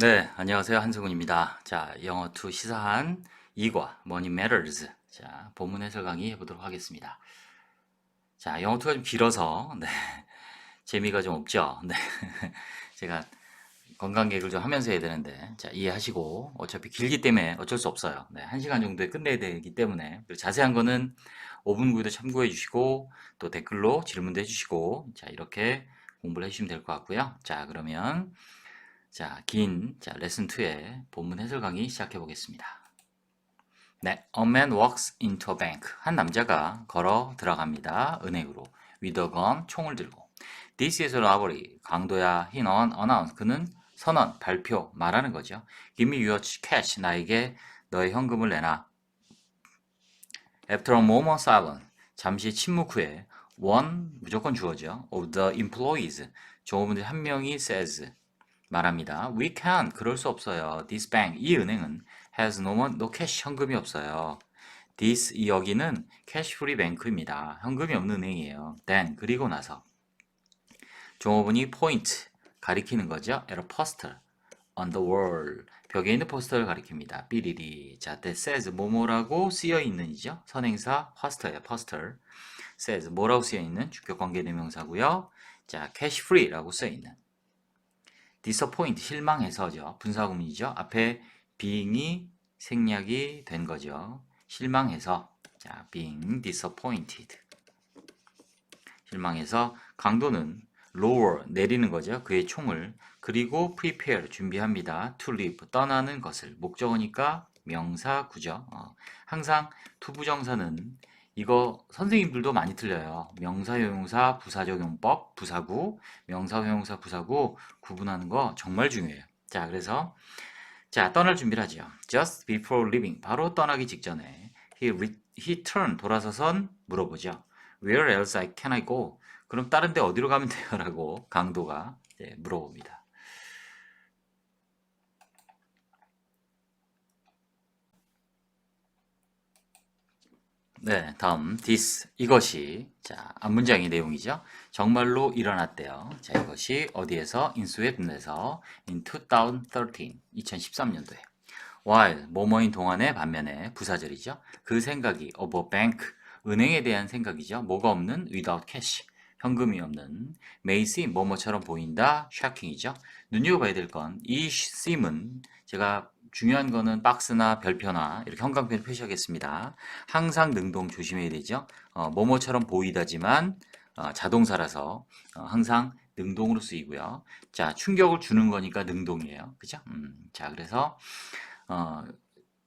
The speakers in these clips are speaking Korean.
네, 안녕하세요. 한승훈입니다. 자, 영어 2 시사한 2과 Money Matters. 자, 본문 해설 강의 해보도록 하겠습니다. 자, 영어 2가 좀 길어서, 네, 재미가 좀 없죠? 네, 제가 건강 계획을 좀 하면서 해야 되는데, 자, 이해하시고, 어차피 길기 때문에 어쩔 수 없어요. 네, 1시간 정도에 끝내야 되기 때문에, 그리고 자세한 거는 5분 후에도 참고해 주시고, 또 댓글로 질문도 해주시고, 자, 이렇게 공부를 해주시면 될 것 같고요. 자, 그러면, 자, 레슨 2의 본문 해설 강의 시작해 보겠습니다. 네, a man walks into a bank. 한 남자가 걸어 들어갑니다. 은행으로. with a gun, 총을 들고. This is a robbery. 강도야, he announced. 그는 선언, 발표, 말하는 거죠. Give me your cash. 나에게 너의 현금을 내놔. After a moment silence. 잠시 침묵 후에 one, 무조건 주어죠. of the employees. 종업원들 한 명이 says. 말합니다. We can't. 그럴 수 없어요. This bank. 이 은행은 has no cash. 현금이 없어요. This. 이 여기는 cash free bank입니다. 현금이 없는 은행이에요. Then. 그리고 나서. 종업원이 point. 가리키는 거죠. at a poster. on the wall. 벽에 있는 포스터를 가리킵니다. 삐리리. 자, that says. 뭐뭐라고 쓰여 있는이죠. 선행사 poster예요. poster. says. 뭐라고 쓰여 있는 주격 관계 대명사고요. 자, cash free라고 쓰여 있는. disappoint, 실망해서죠. 분사구문이죠. 앞에 being이 생략이 된 거죠. 실망해서. 자, being disappointed. 실망해서 강도는 lower, 내리는 거죠. 그의 총을. 그리고 prepare, 준비합니다. to leave, 떠나는 것을. 목적어니까 명사구죠. 항상 투부정사는 이거 선생님들도 많이 틀려요. 명사형용사 부사적용법, 부사구, 명사형용사 부사구 구분하는 거 정말 중요해요. 자, 그래서 자, 떠날 준비를 하죠. Just before leaving, 바로 떠나기 직전에 he turned, 돌아서선 물어보죠. Where else can I go? 그럼 다른 데 어디로 가면 돼요? 라고 강도가 물어봅니다. 네, 다음 this, 이것이 자, 앞문장의 내용이죠. 정말로 일어났대요. 자, 이것이 어디에서? in Sweden에서 in 2013, 2013년도에. while, 뭐뭐인 동안의 반면에 부사절이죠. 그 생각이 of a bank, 은행에 대한 생각이죠. 뭐가 없는? without cash, 현금이 없는. may seem, 뭐뭐처럼 보인다. shocking이죠. 눈여겨봐야 될 건 이 seem은 제가 중요한 거는 박스나 별표나 이렇게 형광펜 표시하겠습니다. 항상 능동 조심해야 되죠. 뭐뭐처럼 보이다지만 자동사라서 항상 능동으로 쓰이고요. 자, 충격을 주는 거니까 능동이에요. 그죠? 자, 그래서 어,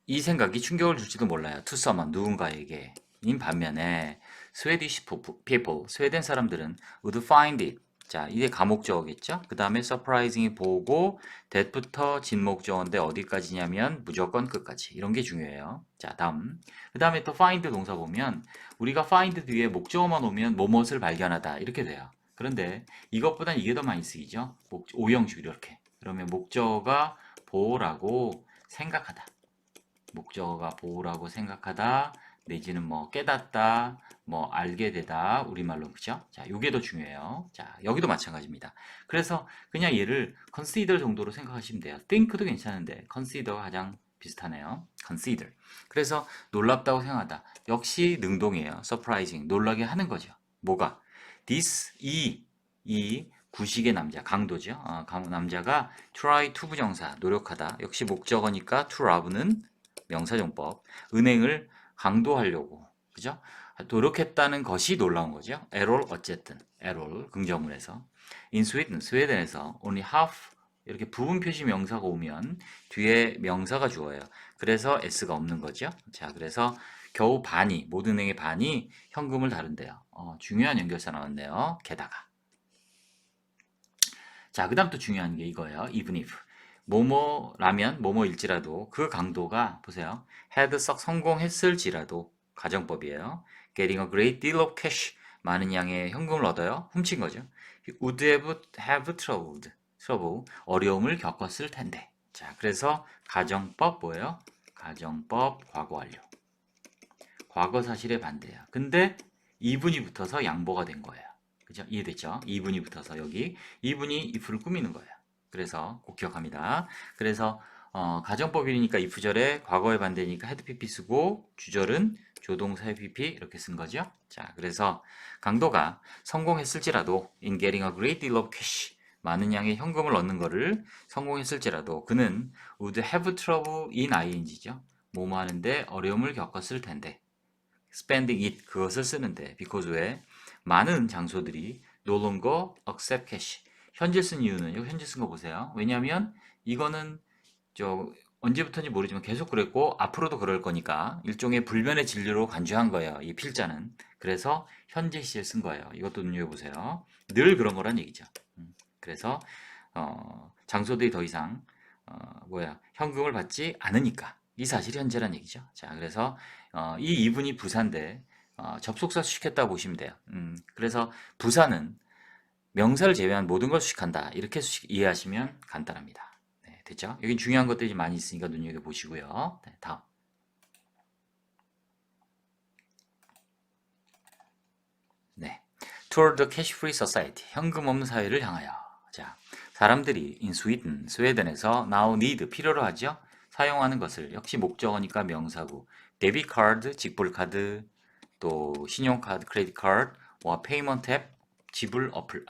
이 생각이 충격을 줄지도 몰라요. to someone, 누군가에게. 인 반면에 Swedish people, 스웨덴 사람들은 would find it. 자, 이게 가목적어겠죠? 그 다음에 surprising이 보고 that부터 진목적어인데 어디까지냐면 무조건 끝까지. 이런 게 중요해요. 자, 다음. 그 다음에 또 find 동사 보면 우리가 find 뒤에 목적어만 오면 뭐뭇을 발견하다 이렇게 돼요. 그런데 이것보단 이게 더 많이 쓰이죠? 오형식 이렇게. 그러면 목적어가 보라고 생각하다. 목적어가 보라고 생각하다. 내지는 뭐 깨닫다, 뭐 알게 되다, 우리말로 그죠? 자, 요게 더 중요해요. 자, 여기도 마찬가지입니다. 그래서 그냥 얘를 consider 정도로 생각하시면 돼요. think도 괜찮은데 consider가 가장 비슷하네요. consider. 그래서 놀랍다고 생각하다. 역시 능동이에요. surprising. 놀라게 하는 거죠. 뭐가? this, 이 구식의 남자, 강도죠. 남자가 try to 부정사, 노력하다. 역시 목적어니까 to robb는 명사용법. 은행을 강도하려고. 그죠? 노력했다는 것이 놀라운 거죠. error 어쨌든. error 긍정문에서. in Sweden, 스웨덴에서 only half 이렇게 부분 표시 명사가 오면 뒤에 명사가 주어요. 그래서 s가 없는 거죠. 자, 그래서 겨우 반이, 모든 은행의 반이 현금을 다룬대요. 중요한 연결사 나왔네요. 게다가. 자, 그 다음 또 중요한 게 이거예요. even if. 뭐뭐라면, 뭐뭐일지라도 그 강도가, 보세요. had 썩 성공했을지라도 가정법이에요. getting a great deal of cash. 많은 양의 현금을 얻어요. 훔친 거죠. would have trouble. 어려움을 겪었을 텐데. 자, 그래서 가정법 뭐예요? 가정법 과거 완료. 과거 사실에 반대야. 근데 이분이 붙어서 양보가 된 거예요. 그죠? 이해됐죠? 이분이 붙어서 여기 이분이 if를 꾸미는 거예요. 그래서 꼭 기억합니다. 그래서 가정법이니까 if절에 과거의 반대니까 had pp 쓰고 주절은 조동사의 pp 이렇게 쓴 거죠. 자, 그래서 강도가 성공했을지라도 in getting a great deal of cash 많은 양의 현금을 얻는 거를 성공했을지라도 그는 would have trouble in ing죠. 뭐뭐 하는데 어려움을 겪었을 텐데 spending it 그것을 쓰는데 because 왜 많은 장소들이 no longer accept cash 현질 쓴 이유는 여기 현질 쓴 거 보세요. 왜냐하면 이거는 저 언제부터인지 모르지만 계속 그랬고 앞으로도 그럴 거니까 일종의 불변의 진리로 간주한 거예요. 이 필자는. 그래서 현재 시를 쓴 거예요. 이것도 눈여겨보세요. 늘 그런 거란 얘기죠. 그래서 장소들이 더 이상 현금을 받지 않으니까 이 사실이 현재란 얘기죠. 자, 그래서 이 이분이 부사인데 접속사 수식했다고 보시면 돼요. 그래서 부사는 명사를 제외한 모든 걸 수식한다. 이렇게 이해하시면 간단합니다. 네, 됐죠? 여긴 중요한 것들이 많이 있으니까 눈여겨보시고요. 네, 다음. 네. Toward the cash-free society. 현금 없는 사회를 향하여. 자, 사람들이 in Sweden, 스웨덴에서 now need, 필요로 하죠? 사용하는 것을 역시 목적어니까 명사고 데비트 카드, 직불 카드, 또 신용카드, 크레딧 카드와 페이먼트 앱, 지불 어플,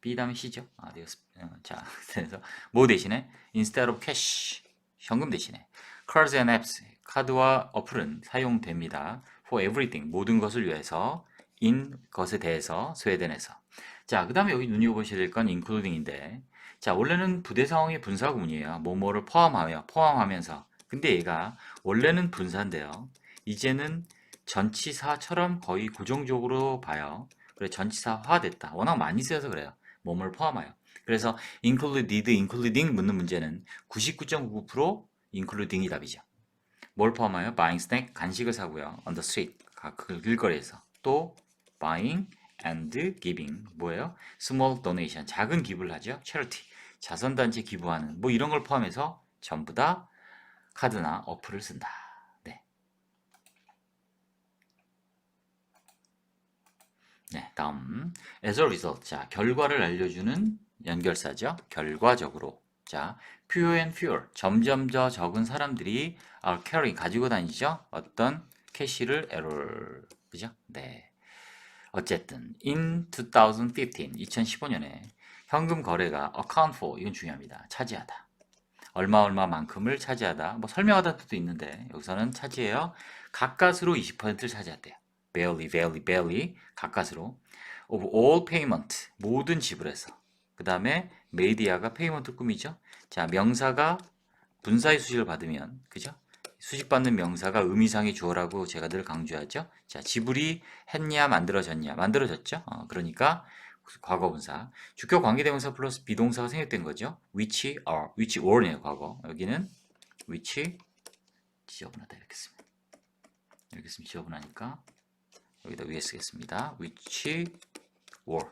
B 다음에 C죠? 자, 그래서 뭐 대신에 instead of cash, 현금 대신에 cards and apps, 카드와 어플은 사용됩니다. for everything, 모든 것을 위해서 in 것에 대해서 스웨덴에서. 자, 그 다음에 여기 눈여겨보셔야 될 건 including인데 자, 원래는 부대 상황의 분사 구문이에요. 뭐뭐를 포함하면서. 근데 얘가 원래는 분사인데요. 이제는 전치사처럼 거의 고정적으로 봐요. 그래, 전치사화 됐다. 워낙 많이 쓰여서 그래요. 뭐뭐를 포함하여. 그래서 included, including 묻는 문제는 99.99% including이 답이죠. 뭘 포함하여? buying snack, 간식을 사고요. on the street, 그 길거리에서. 또 buying and giving, 뭐예요? small donation, 작은 기부를 하죠. charity, 자선단체 기부하는, 뭐 이런 걸 포함해서 전부 다 카드나 어플을 쓴다. 네. 네, 다음. as a result. 자, 결과를 알려주는 연결사죠. 결과적으로. 자, fewer and fewer. 점점 더 적은 사람들이 are carrying, 가지고 다니죠. 어떤 캐시를 error. 그죠? 네. 어쨌든 in 2015, 2015년에 현금 거래가 account for, 이건 중요합니다. 차지하다. 얼마만큼을 차지하다. 뭐 설명하다 뜻도 있는데 여기서는 차지해요. 가까스로 20%를 차지했대요. barely, 가까스로. of all payment, 모든 지불에서. 그 다음에 made야가 payment 꾸미죠. 자, 명사가 분사의 수식을 받으면, 그죠? 수식받는 명사가 의미상의 주어라고 제가 늘 강조하죠. 자, 지불이 했냐, 만들어졌냐, 만들어졌죠. 그러니까 과거분사. 주격 관계대명사 플러스 비동사가 생략된 거죠. which were네요, 과거. 여기는 which 지저분하다 이렇게 씁니다. 이렇게 쓰면 지저분하니까 여기다 위에 쓰겠습니다. which were.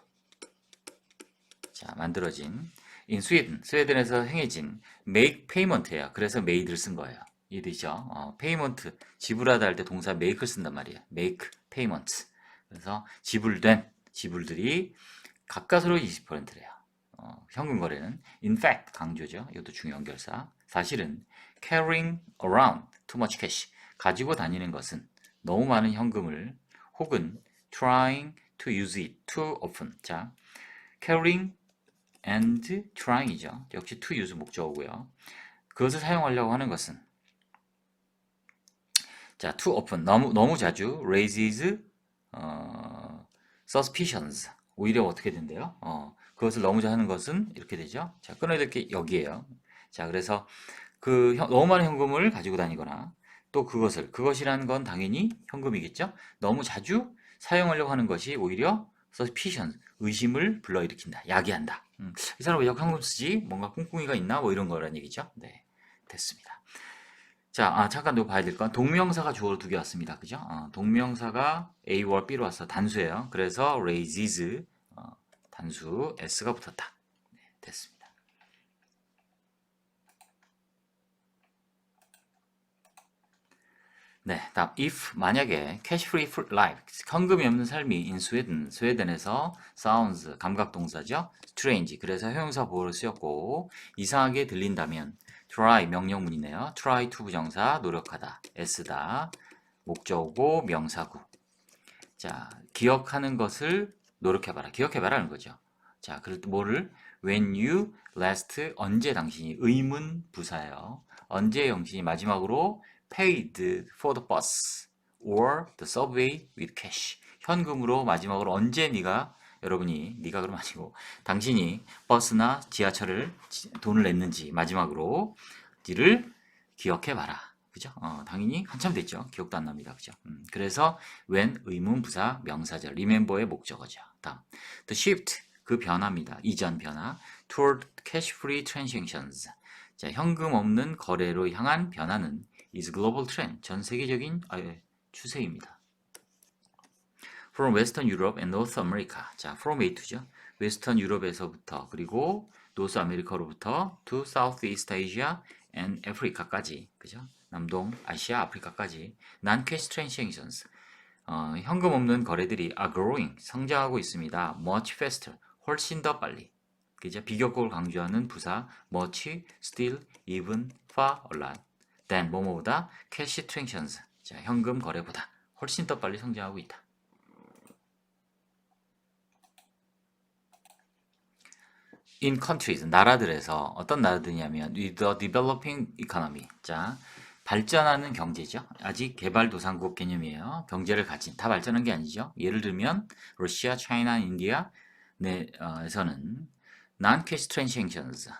자, 만들어진 in Sweden, 스웨덴에서 행해진 make payment예요. 그래서 made를 쓴 거예요. 이해되죠? payment, 지불하다 할 때 동사 make를 쓴단 말이에요. make payments. 그래서 지불된 지불들이 가까스로 20%래요. 현금 거래는 in fact 강조죠. 이것도 중요한 결사. 사실은 carrying around too much cash 가지고 다니는 것은 너무 많은 현금을 혹은 trying to use it too often. 자, carrying and trying이죠. 역시 to use 목적어고요. 그것을 사용하려고 하는 것은 자, too often 너무 자주 raises suspicions 오히려 어떻게 된대요? 그것을 너무 잘 하는 것은 이렇게 되죠. 자, 끊어야 될 게 여기에요. 자, 그래서 너무 많은 현금을 가지고 다니거나 또 그것이라는 건 당연히 현금이겠죠. 너무 자주 사용하려고 하는 것이 오히려 suspicion, 의심을 불러일으킨다, 야기한다. 이 사람 왜 자꾸 현금 쓰지? 뭔가 꿍꿍이가 있나? 뭐 이런 거란 얘기죠. 네, 됐습니다. 자, 잠깐 너 봐야 될 건 동명사가 주어로 두 개 왔습니다. 그죠? 동명사가 A와 B로 와서 단수예요. 그래서 raises 단수 S가 붙었다. 네, 됐습니다. 네, 다음 if 만약에 cash free life 현금이 없는 삶이 in Sweden 스웨덴에서 sounds 감각 동사죠. strange 그래서 형용사 보호를 쓰였고 이상하게 들린다면 try 명령문이네요. try to 부정사 노력하다 애쓰다 목적어고 명사구. 자, 기억하는 것을 노력해봐라. 기억해봐라는 거죠. 자, 그리고 또 뭐를 when you last 언제 당신이 의문 부사예요. 언제 당신이 마지막으로 paid for the bus or the subway with cash. 현금으로 마지막으로 언제 네가 그럼 아니고 당신이 버스나 지하철을 돈을 냈는지 마지막으로 를 기억해봐라. 그죠? 당연히 한참 됐죠. 기억도 안 납니다. 그죠? 그래서 when 의문 부사 명사절 remember의 목적어죠. 다음 the shift 그 변화입니다. 이전 변화 toward cash free transactions. 자, 현금 없는 거래로 향한 변화는 is global trend. 전 세계적인 추세입니다. From Western Europe and North America. 자, from A to죠. 웨스턴 유럽에서부터 그리고 노스 아메리카로부터 to Southeast Asia and Africa까지. 그죠? 남동 아시아 아프리카까지 non-cash transactions. 현금 없는 거래들이 are growing. 성장하고 있습니다. much faster. 훨씬 더 빨리. 그죠? 비교급을 강조하는 부사 much, still, even, far, a lot. then 뭐뭐보다 cash transactions. 자, 현금 거래보다 훨씬 더 빨리 성장하고 있다. in countries, 나라들에서 어떤 나라들이냐면 with the developing economy. 자, 발전하는 경제죠. 아직 개발도상국 개념이에요. 경제를 가진, 다 발전한 게 아니죠. 예를 들면 러시아, 차이나, 인디아 에서는 non-cash transactions,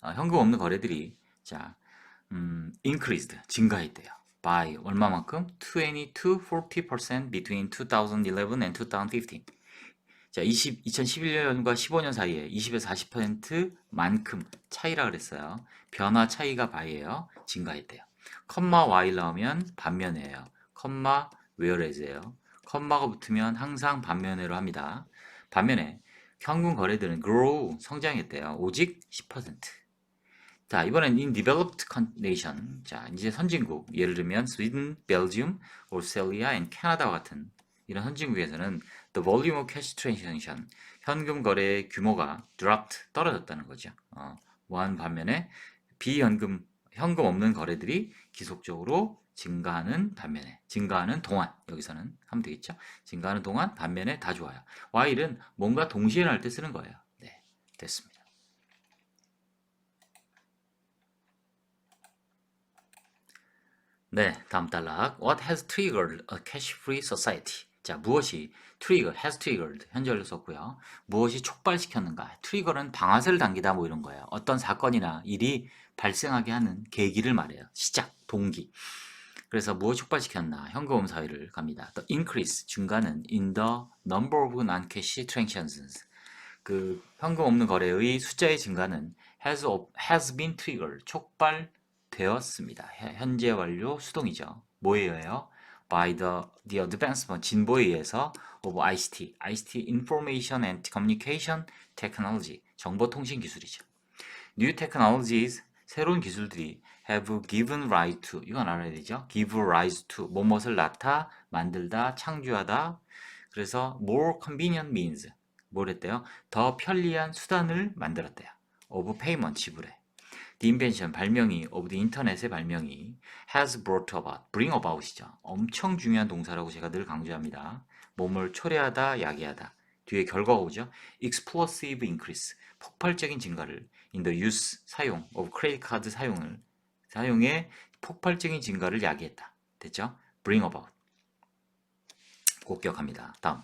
현금 없는 거래들이 자, increased, 증가했대요. by 얼마만큼? 20 to 40% between 2011 and 2015. 자, 2011년과 15년 사이에 20에서 40%만큼 차이라 그랬어요. 변화 차이가 by예요. 증가했대요. 컴마 while 나오면 반면에예요. 컴마 whereas예요. 컴마가 붙으면 항상 반면에로 합니다. 반면에 현금 거래들은 grow 성장했대요. 오직 10%. 자, 이번엔 in developed nation. 자, 이제 선진국. 예를 들면 스웨덴, 벨지움, 오스트레일리아, and 캐나다와 같은 이런 선진국에서는 the volume of cash transaction 현금 거래의 규모가 dropped 떨어졌다는 거죠. 무한 반면에 현금 없는 거래들이 지속적으로 증가하는 반면에 증가하는 동안 여기서는 하면 되겠죠. 증가하는 동안 반면에 다 좋아요. while은 뭔가 동시에 할 때 쓰는 거예요. 네, 됐습니다. 네, 다음 단락. What has triggered a cash-free society? 자, 무엇이 has triggered 현재를 썼고요. 무엇이 촉발시켰는가? 트리거는 방아쇠를 당기다 뭐 이런 거예요. 어떤 사건이나 일이 발생하게 하는 계기를 말해요. 시작, 동기. 그래서 무엇 촉발시켰나? 현금 사회를 갑니다. The increase, 증가는 in the number of non-cash transactions. 그 현금 없는 거래의 숫자의 증가는 has been triggered, 촉발되었습니다. 현재 완료 수동이죠. 뭐에 의해요? By the advancement, 진보에 의해서 of ICT, Information and Communication Technology, 정보통신 기술이죠. New technologies, 새로운 기술들이 have given rise to, 이건 알아야 되죠. give rise to, 뭐뭇을 낳다, 만들다, 창조하다. 그래서 more convenient means, 뭐랬대요? 더 편리한 수단을 만들었대요. of payment, 지불에. The invention, 발명이, of the internet의 발명이 has brought about, bring about이죠. 엄청 중요한 동사라고 제가 늘 강조합니다. 몸을 초래하다, 야기하다. 뒤에 결과가 오죠. explosive increase, 폭발적인 증가를 in the use, 사용, of credit card 사용의 폭발적인 증가를 야기했다. 됐죠? bring about. 꼭 기억합니다. 다음.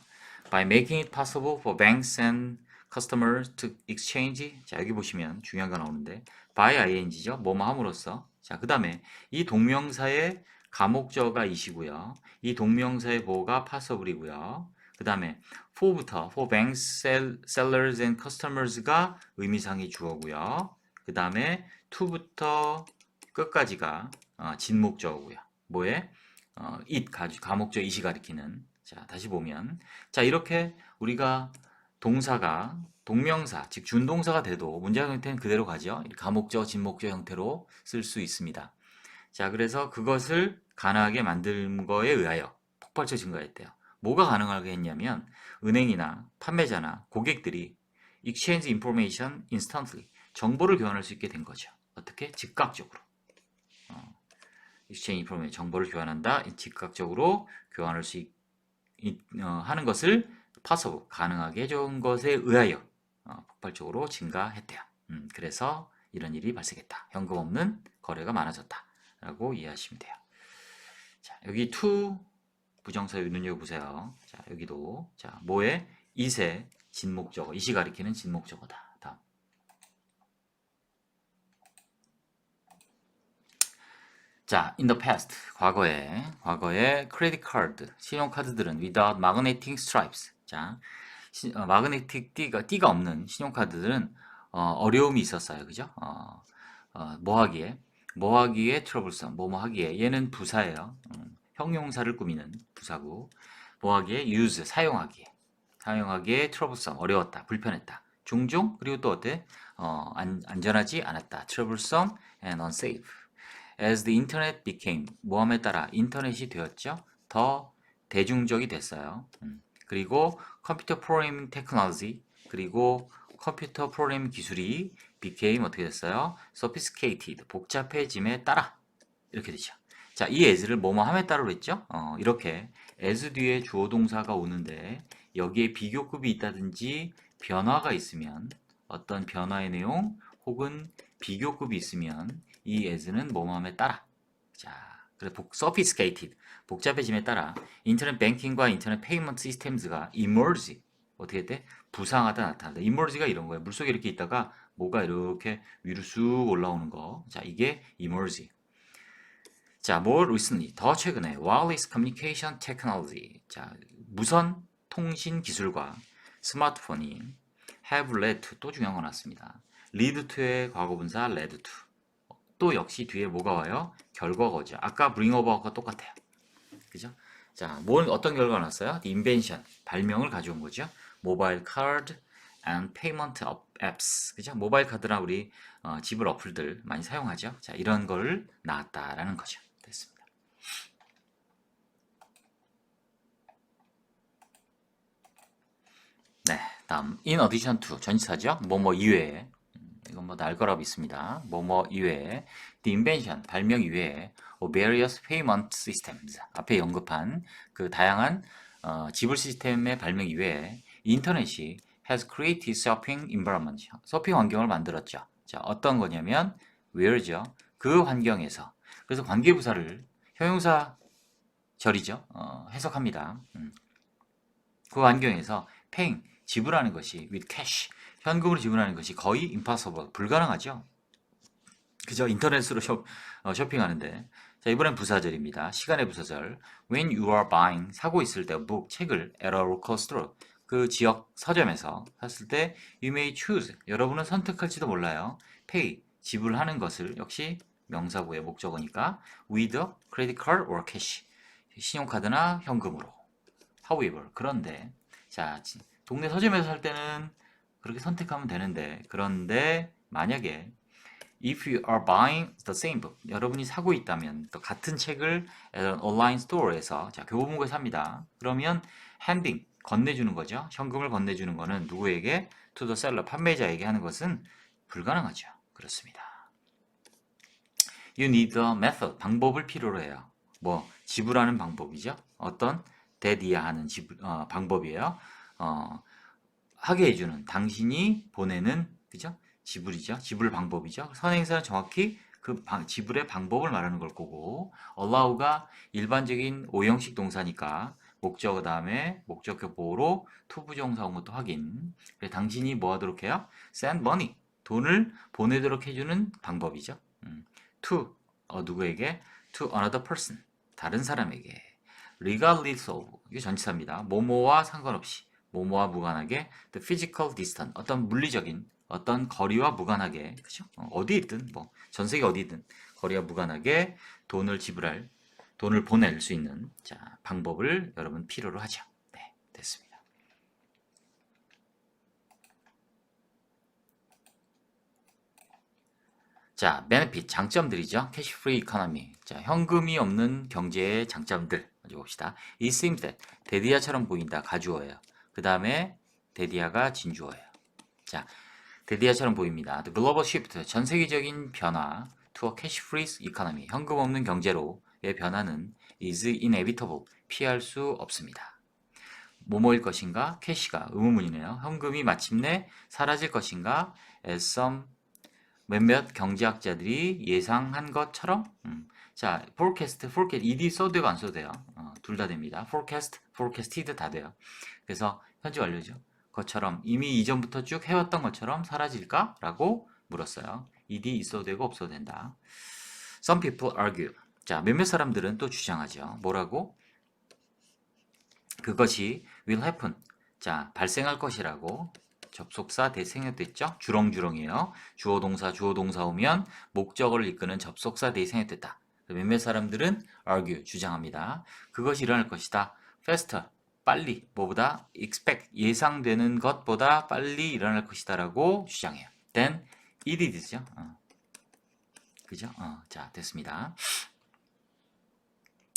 By making it possible for banks and customers to exchange. 자, 여기 보시면 중요한 거 나오는데 by ing죠. 뭐뭐 함으로써. 자, 그 다음에 이 동명사의 가목저가 이시고요. 이 동명사의 보호가 possible이고요. 그 다음에 for부터 for banks, sellers and customers가 의미상의 주어고요. 그 다음에 to부터 끝까지가 진목적어고요. 뭐에? it 가목적 it이 가리키는. 자, 다시 보면 자, 이렇게 우리가 동사가 동명사, 즉 준동사가 돼도 문장 형태는 그대로 가죠. 가목적, 진목적 형태로 쓸 수 있습니다. 자, 그래서 그것을 가능하게 만든 거에 의하여 폭발적 증가했대요. 뭐가 가능하게 했냐면 은행이나 판매자나 고객들이 exchange information instantly 정보를 교환할 수 있게 된 거죠. 어떻게? 즉각적으로. exchange information 정보를 교환한다. 즉각적으로 교환할 수 하는 것을 possible 가능하게 해준 것에 의하여 폭발적으로 증가했대요. 그래서 이런 일이 발생했다. 현금 없는 거래가 많아졌다. 라고 이해하시면 돼요. 자, 여기 to 부정사 눈여겨보세요. 자, 여기도 자, 뭐에 이세 진목적어 이시 가리키는 진목적어다. 다음. 자, in the past 과거에 credit card 신용카드들은 without magnetic stripes. 자, magnetic 띠가 없는 신용카드들은 어려움이 있었어요. 그죠? 뭐 하기에 troublesome 뭐 하기에 얘는 부사예요. 형용사를 꾸미는 부사고 뭐 하기에 use 사용하기에 troublesome 어려웠다 불편했다 종종 그리고 또 어때 안전하지 않았다 troublesome and unsafe as the internet became 뭐함에 따라 인터넷이 되었죠 더 대중적이 됐어요. 그리고 컴퓨터 프로그래밍 테크놀로지 그리고 컴퓨터 프로그래밍 기술이 became 어떻게 됐어요? sophisticated 복잡해짐에 따라 이렇게 되죠. 자, 이 as를 뭐뭐함에 따라로 했죠? 이렇게 as 뒤에 주어 동사가 오는데 여기에 비교급이 있다든지 변화가 있으면 어떤 변화의 내용 혹은 비교급이 있으면 이 as는 뭐뭐함에 따라 자, 그래 sophisticated 복잡해짐에 따라 인터넷 뱅킹과 인터넷 페이먼트 시스템즈가 emerge 어떻게 돼? 부상하다 나타난다. emerge가 이런 거예요. 물속에 이렇게 있다가 뭐가 이렇게 위로 쑥 올라오는 거. 자, 이게 emerge. 자, more recently, 더 최근에 wireless communication technology, 자, 무선 통신 기술과 스마트폰이 have led to, 또 중요한 거 나왔습니다. lead to의 과거분사 led to. 또 역시 뒤에 뭐가 와요? 결과가 오죠. 아까 bring over가 똑같아요. 그죠? 자, 어떤 결과가 나왔어요? The invention, 발명을 가져온 거죠. mobile card and payment apps. 그죠? 모바일 카드랑 우리 지불 어플들 많이 사용하죠. 자, 이런 걸 나왔다라는 거죠. 됐습니다. 네, 다음 in addition to 전치사죠. 뭐뭐 이외에 이건 뭐 날 거라고 있습니다. 뭐뭐 이외에 the invention 발명 이외에 of various payment systems 앞에 언급한 그 다양한 지불 시스템의 발명 이외에 인터넷이 has created shopping environment 서핑 환경을 만들었죠. 자, 어떤 거냐면 where죠. 그 환경에서 그래서 관계부사를 형용사 절이죠. 해석합니다. 그 환경에서 paying 지불하는 것이 with cash 현금으로 지불하는 것이 거의 impossible 불가능하죠. 그죠? 인터넷으로 쇼핑하는데 자 이번엔 부사절입니다. 시간의 부사절 when you are buying 사고 있을 때 book 책을 at a local store 그 지역 서점에서 샀을 때 you may choose 여러분은 선택할지도 몰라요. pay 지불하는 것을 역시 명사구의 목적어니까 with a credit card or cash 신용카드나 현금으로 however 그런데 자 동네 서점에서 살 때는 그렇게 선택하면 되는데 그런데 만약에 if you are buying the same book 여러분이 사고 있다면 또 같은 책을 at an online store에서 자 교보문고에 삽니다. 그러면 handing 건네주는 거죠. 현금을 건네주는 거는 누구에게 to the seller 판매자에게 하는 것은 불가능하죠. 그렇습니다. You need a method 방법을 필요로 해요. 뭐 지불하는 방법이죠. 어떤 대디야 하는 방법이에요. 하게 해주는 당신이 보내는 그죠? 지불이죠. 지불 방법이죠. 선행사는 정확히 그 지불의 방법을 말하는 걸 거고 allow가 일반적인 오형식 동사니까 목적어 다음에 목적격 보호로 투부정사 온 것도 확인. 그래서 당신이 뭐 하도록 해요? send money 돈을 보내도록 해주는 방법이죠. to 누구에게? to another person 다른 사람에게 regardless of 이게 전치사입니다. 뭐뭐와 상관없이 뭐뭐와 무관하게 the physical distance 어떤 물리적인 어떤 거리와 무관하게 그죠? 어디 있든 뭐 전 세계 어디든 거리와 무관하게 돈을 보낼 수 있는 자 방법을 여러분 필요로 하죠. 네, 됐습니다. 자, benefit, 장점들이죠. cash free economy. 자, 현금이 없는 경제의 장점들 가지고 봅시다. It seems that 데디아처럼 보인다. 가주어예요. 그 다음에 데디아가 진주어예요. 자, 데디아처럼 보입니다. The global shift, 전 세계적인 변화 to a cash free economy. 현금 없는 경제로의 변화는 is inevitable. 피할 수 없습니다. 뭐뭐일 것인가? 캐시가 의문문이네요. 현금이 마침내 사라질 것인가? As some 몇몇 경제학자들이 예상한 것처럼 자, forecast, ed 써도 되고 안 써도 돼요. 둘 다 됩니다. forecast, forecasted 다 돼요. 그래서 현재 완료죠. 것처럼 이미 이전부터 쭉 해왔던 것처럼 사라질까? 라고 물었어요. ed 있어도 되고 없어도 된다. Some people argue. 자, 몇몇 사람들은 또 주장하죠. 뭐라고? 그것이 will happen. 자, 발생할 것이라고. 접속사 대생략됐죠? 주렁주렁이에요. 주어 동사 오면 목적어를 이끄는 접속사 대생략됐다. 몇몇 사람들은 argue, 주장합니다. 그것이 일어날 것이다. faster, 빨리, 뭐보다 expect, 예상되는 것보다 빨리 일어날 것이다 라고 주장해요. then it is죠. 그죠? 자, 됐습니다.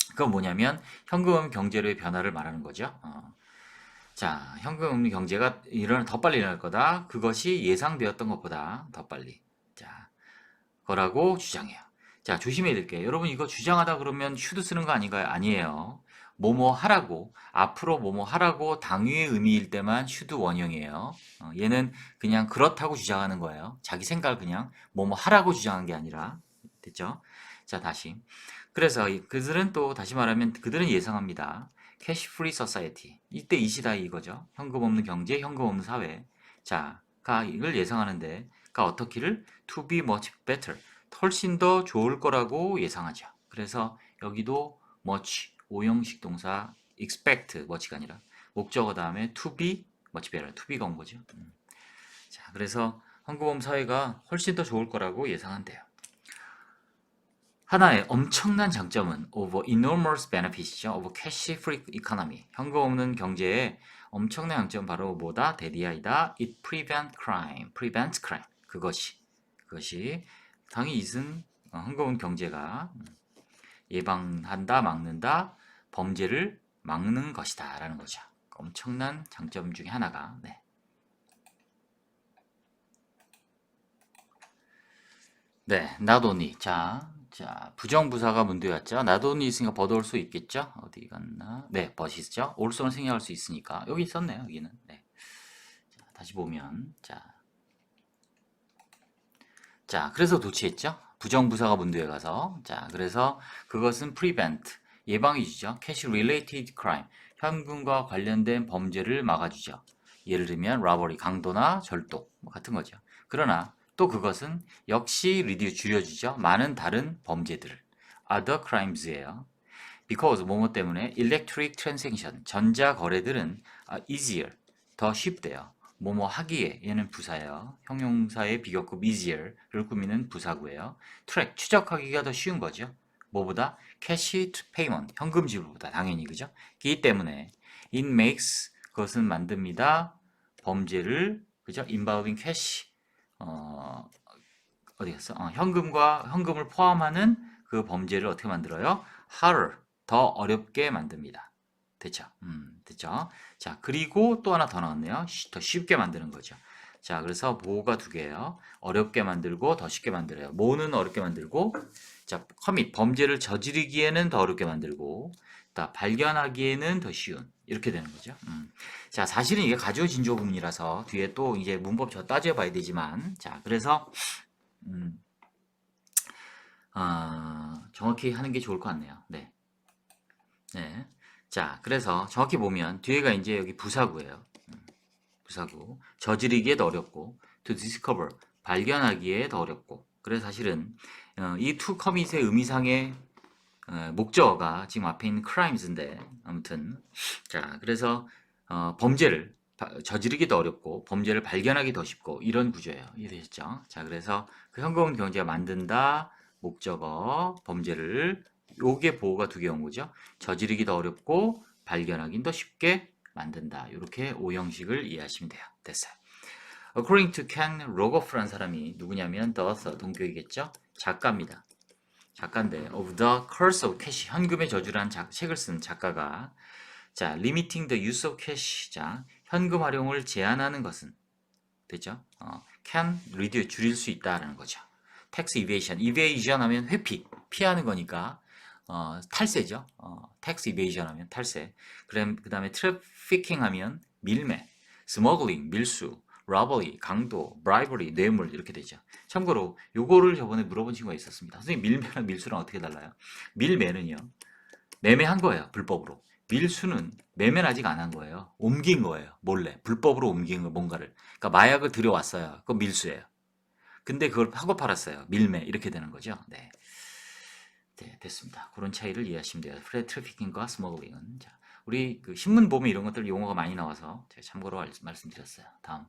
그건 뭐냐면 현금 없는 경제로의 변화를 말하는 거죠. 자, 현금 없는 경제가 더 빨리 일어날 거다. 그것이 예상되었던 것보다 더 빨리. 자, 거라고 주장해요. 자, 조심해야 될 게, 여러분 이거 주장하다 그러면 should 쓰는 거 아닌가요? 아니에요. 뭐뭐 하라고, 앞으로 뭐뭐 하라고 당위의 의미일 때만 should 원형이에요. 얘는 그냥 그렇다고 주장하는 거예요. 자기 생각을 그냥 뭐뭐 하라고 주장한 게 아니라. 됐죠? 자, 다시. 그래서 그들은 또 다시 말하면 그들은 예상합니다. 캐시 프리 소사이티. 이때 이시다 이거죠. 현금 없는 경제, 현금 없는 사회. 자, 가 이걸 예상하는데 가 어떻기를 to be much better. 훨씬 더 좋을 거라고 예상하죠. 그래서 여기도 much 오형식 동사 expect much가 아니라 목적어 다음에 to be much better. to be가 온 거죠. 자, 그래서 현금 없는 사회가 훨씬 더 좋을 거라고 예상한대요. 하나의 엄청난 장점은 of enormous benefit이죠. of cash-free economy. 현금 없는 경제의 엄청난 장점은 바로 뭐다? 대디아이다. It prevents crime. 그것이 당연히 이은 현금 없는 경제가 예방한다, 막는다, 범죄를 막는 것이다 라는 거죠. 엄청난 장점 중에 하나가. 네. 네, not only. 자, 부정부사가 문제였죠. not only 있으니까 버드올 수 있겠죠. 어디 갔나? 네, 버시죠. also는 생략할 수 있으니까. 여기 있었네요, 여기는. 네. 자, 다시 보면. 자, 그래서 도치했죠. 부정부사가 문제에 가서. 자, 그래서 그것은 prevent. 예방해 주죠. cash related crime. 현금과 관련된 범죄를 막아주죠. 예를 들면 robbery, 강도나 절도 뭐 같은 거죠. 그러나 또 그것은 역시 줄여주죠. 많은 다른 범죄들을. other crimes예요. because 뭐뭐 때문에 electric transaction, 전자 거래들은 easier, 더 쉽대요. 뭐뭐 하기에, 얘는 부사예요. 형용사의 비교급 easier를 꾸미는 부사구예요. track, 추적하기가 더 쉬운 거죠. 뭐보다? cash payment, 현금 지불보다 당연히 그죠? 이 때문에 it makes, 그것은 만듭니다. 범죄를 그죠? involving cash, 어디 갔어? 현금을 포함하는 그 범죄를 어떻게 만들어요? harder, 더 어렵게 만듭니다. 됐죠? 됐죠? 자, 그리고 또 하나 더 나왔네요. 더 쉽게 만드는 거죠. 자, 그래서 뭐가 두 개예요. 어렵게 만들고 더 쉽게 만들어요. 뭐는 어렵게 만들고, 자, 커밋, 범죄를 저지르기에는 더 어렵게 만들고, 발견하기에는 더 쉬운. 이렇게 되는 거죠. 자, 사실은 이게 가주어 진주어 부분이라서 뒤에 또 이제 문법 저 따져봐야 되지만, 자, 그래서 정확히 하는 게 좋을 것 같네요. 네. 네. 자, 그래서 정확히 보면 뒤에가 이제 여기 부사구예요. 부사구. 저지르기에 더 어렵고, to discover, 발견하기에 더 어렵고. 그래서 사실은 이 to commit의 의미상의 목적어가 지금 앞에 있는 crimes인데, 아무튼 자, 그래서 범죄를 저지르기 더 어렵고 범죄를 발견하기 더 쉽고 이런 구조예요. 이해되셨죠? 자, 그래서 그 현금 경제가 만든다 목적어 범죄를 요게 보호가 두 개 온 거죠. 저지르기 더 어렵고 발견하긴 더 쉽게 만든다. 이렇게 오형식을 이해하시면 돼요. 됐어요. According to Ken Rogoff라는 사람이 누구냐면 the author, 동교이겠죠? 작가입니다. 작가인데 of the curse of cash, 현금의 저주라는 책을 쓴 작가가 자, limiting the use of cash, 자, 현금 활용을 제한하는 것은 됐죠? can reduce, 줄일 수 있다라는 거죠. tax evasion, evasion 하면 회피, 피하는 거니까 탈세죠. tax evasion 하면 탈세. 그 다음에 trafficking 하면 밀매, smuggling, 밀수, robbery, 강도, bribery, 뇌물 이렇게 되죠. 참고로 요거를 저번에 물어본 친구가 있었습니다. 선생님 밀매랑 밀수랑 어떻게 달라요? 밀매는요. 매매한 거예요. 불법으로. 밀수는 매매는 아직 안 한 거예요. 옮긴 거예요. 몰래. 불법으로 옮긴 거 뭔가를. 그러니까 마약을 들여왔어요. 그건 밀수예요. 근데 그걸 하고 팔았어요. 밀매. 이렇게 되는 거죠. 네. 네, 됐습니다. 그런 차이를 이해하시면 돼요. 트래피킹과 스머글링은. 자, 우리 그 신문 보면 이런 것들 용어가 많이 나와서 제가 참고로 말씀드렸어요. 다음.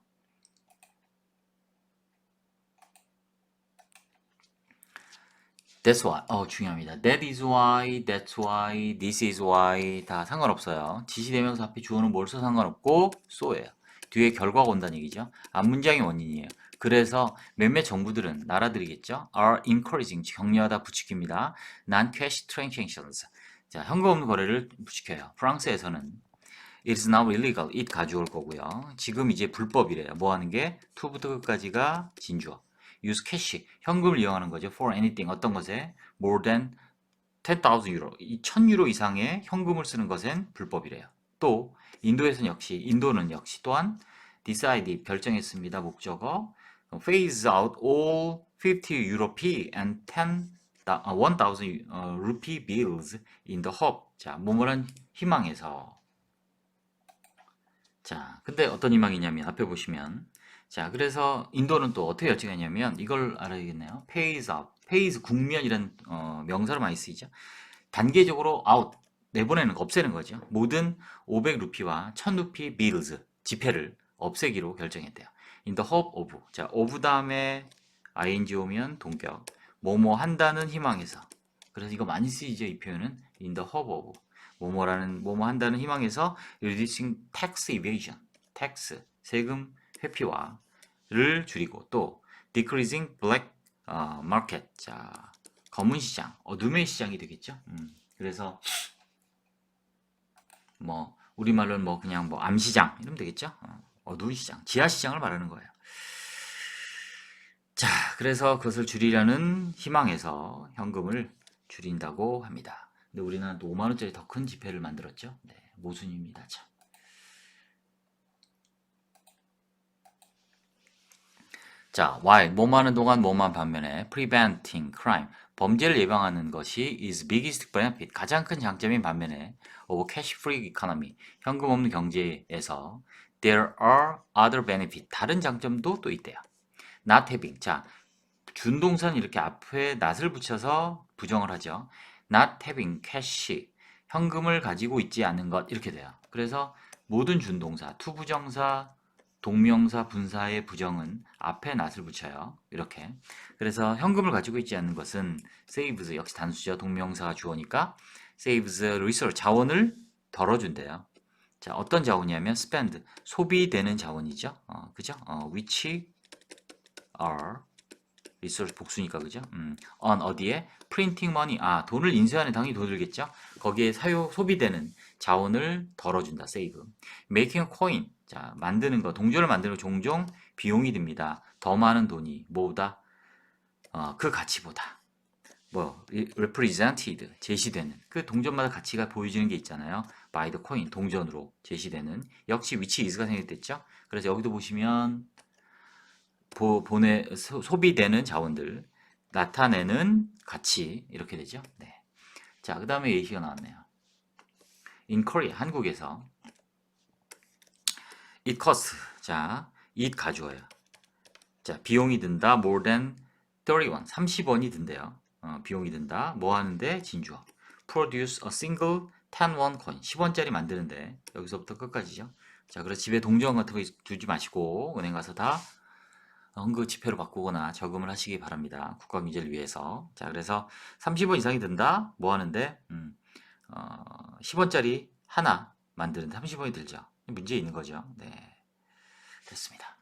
That's why. 중요합니다. That is why, that's why, this is why 다 상관없어요. 지시대명사 앞에 주어는 뭘 써 상관없고 so예요. 뒤에 결과가 온다는 얘기죠. 앞문장이 원인이에요. 그래서 몇몇 정부들은 나라들이겠죠. are encouraging, 격려하다 부추깁니다. non-cash transactions. 자, 현금 없는 거래를 부추겨요. 프랑스에서는 it is now illegal, it 가져올 거고요. 지금 이제 불법이래요. 뭐 하는 게? to부터 끝까지가 진주어. use cash, 현금을 이용하는 거죠. for anything, 어떤 것에 more than 10,000 유로, 1000유로 이상의 현금을 쓰는 것엔 불법이래요. 또 인도는 역시 또한 decide, 결정했습니다. 목적어 phase out all 50 euro p and 1000 rupee bills in the hope. 자, 뭐뭐란 희망에서. 자, 근데 어떤 희망이냐면 앞에 보시면 자, 그래서 인도는 또 어떻게 결정했냐면 이걸 알아야겠네요. pays out, pays 국면이란 명사로 많이 쓰이죠. 단계적으로 out, 내보내는 거, 없애는 거죠. 모든 500루피와 1000루피 bills, 지폐를 없애기로 결정했대요. in the hope of, 자, of 다음에 ing 오면 동격, 뭐뭐 한다는 희망에서. 그래서 이거 많이 쓰이죠, 이 표현은. in the hope of. 뭐뭐 한다는 희망에서 reducing tax evasion, tax, 세금 회피와를 줄이고 또 decreasing black market, 자, 검은 시장, 어둠의 시장이 되겠죠. 그래서 뭐 우리말로는 뭐 그냥 뭐 암시장 이러면 되겠죠. 어두운 시장, 지하 시장을 말하는 거예요. 자, 그래서 그것을 줄이려는 희망에서 현금을 줄인다고 합니다. 근데 우리는 또 5만 원짜리 더 큰 지폐를 만들었죠. 네, 모순입니다. 참. 자, while 뭐하는 동안 뭐만 반면에 preventing crime, 범죄를 예방하는 것이 is biggest benefit, 가장 큰 장점인 반면에 of cash free economy, 현금 없는 경제에서 there are other benefit, 다른 장점도 또 있대요. not having, 자, 준동사는 이렇게 앞에 not을 붙여서 부정을 하죠. not having cash, 현금을 가지고 있지 않은 것 이렇게 돼요. 그래서 모든 준동사, 투부정사, 동명사, 분사의 부정은 앞에 not을 붙여요. 이렇게. 그래서 현금을 가지고 있지 않는 것은 saves, 역시 단수죠. 동명사가 주어니까 saves resource, 자원을 덜어준대요. 자, 어떤 자원이냐면 spend, 소비되는 자원이죠. 그죠? which are resource 복수니까 그죠? on 어디에? printing money, 돈을 인쇄하는 당연히 돈 들겠죠? 거기에 소비되는 자원을 덜어준다, save. making a coin, 자, 만드는 거, 동전을 만드는 거 종종 비용이 듭니다. 더 많은 돈이 뭐보다? 그 가치보다. 뭐, represented, 제시되는. 그 동전마다 가치가 보여지는 게 있잖아요. by the coin, 동전으로 제시되는. 역시 which is가 생겼댔죠? 그래서 여기도 보시면 소비되는 자원들, 나타내는 가치, 이렇게 되죠. 네. 자, 그 다음에 예시가 나왔네요. In Korea, 한국에서 it costs, 자, it 가져와요. 자, 비용이 든다, more than 31, 30원이 든대요. 비용이 든다, 뭐 하는데? 진주어. produce a single 10won coin, 10원짜리 만드는데, 여기서부터 끝까지죠. 자, 그래서 집에 동전 같은 거 두지 마시고, 은행 가서 다 헌금 지폐로 바꾸거나 저금을 하시기 바랍니다. 국가 경제를 위해서. 자, 그래서 30원 이상이 든다. 뭐 하는데? 10원짜리 하나 만드는데 30원이 들죠. 문제 있는 거죠. 네. 됐습니다.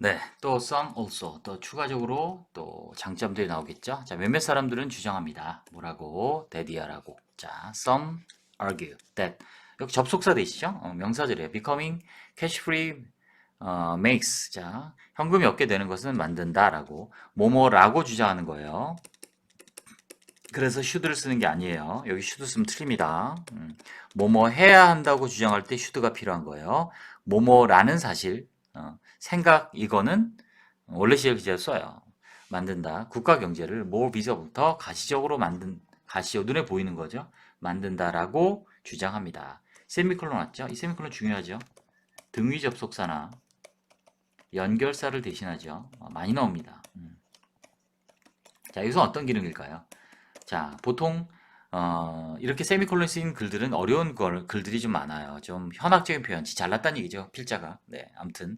네, 또 some also 또 추가적으로 또 장점들이 나오겠죠. 자, 몇몇 사람들은 주장합니다. 뭐라고? that이야라고. 자, some argue that 여기 접속사 되시죠? 명사절이에요. becoming cash free makes 자, 현금이 없게 되는 것은 만든다라고 뭐뭐라고 주장하는 거예요. 그래서 should를 쓰는 게 아니에요. 여기 should 쓰면 틀립니다. 뭐뭐 해야 한다고 주장할 때 should가 필요한 거예요. 뭐뭐라는 사실, 생각 이거는 원래 시절 기제를 써요. 만든다. 국가 경제를 more visible부터 가시적으로 가시적 눈에 보이는 거죠. 만든다라고 주장합니다. 세미콜론 왔죠? 이 세미콜론 중요하죠. 등위 접속사나 연결사를 대신하죠. 많이 나옵니다. 자, 여기서 어떤 기능일까요? 자, 보통 이렇게 세미콜론이 쓰인 글들은 어려운 글들이 좀 많아요. 좀 현학적인 표현, 잘났다는 얘기죠. 필자가. 네, 아무튼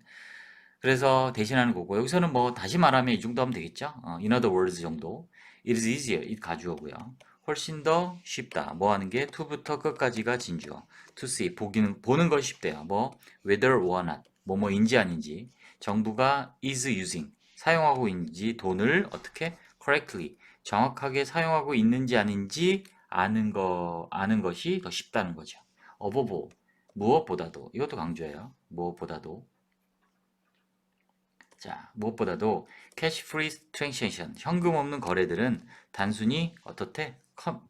그래서 대신하는 거고 여기서는 뭐 다시 말하면 이 정도 하면 되겠죠. in other words 정도. It is easier, it 가주어고요. 훨씬 더 쉽다. 뭐 하는 게 to부터 끝까지가 진주어. to see, 보는 것이 쉽대요. 뭐 whether or not, 뭐뭐인지 아닌지. 정부가 is using, 사용하고 있는지 돈을 어떻게 correctly, 정확하게 사용하고 있는지 아닌지 아는 것이 더 쉽다는 거죠. above all, 무엇보다도, 이것도 강조해요. 무엇보다도. 자, 무엇보다도 캐시 프리 트랜잭션, 현금 없는 거래들은 단순히 어떻대?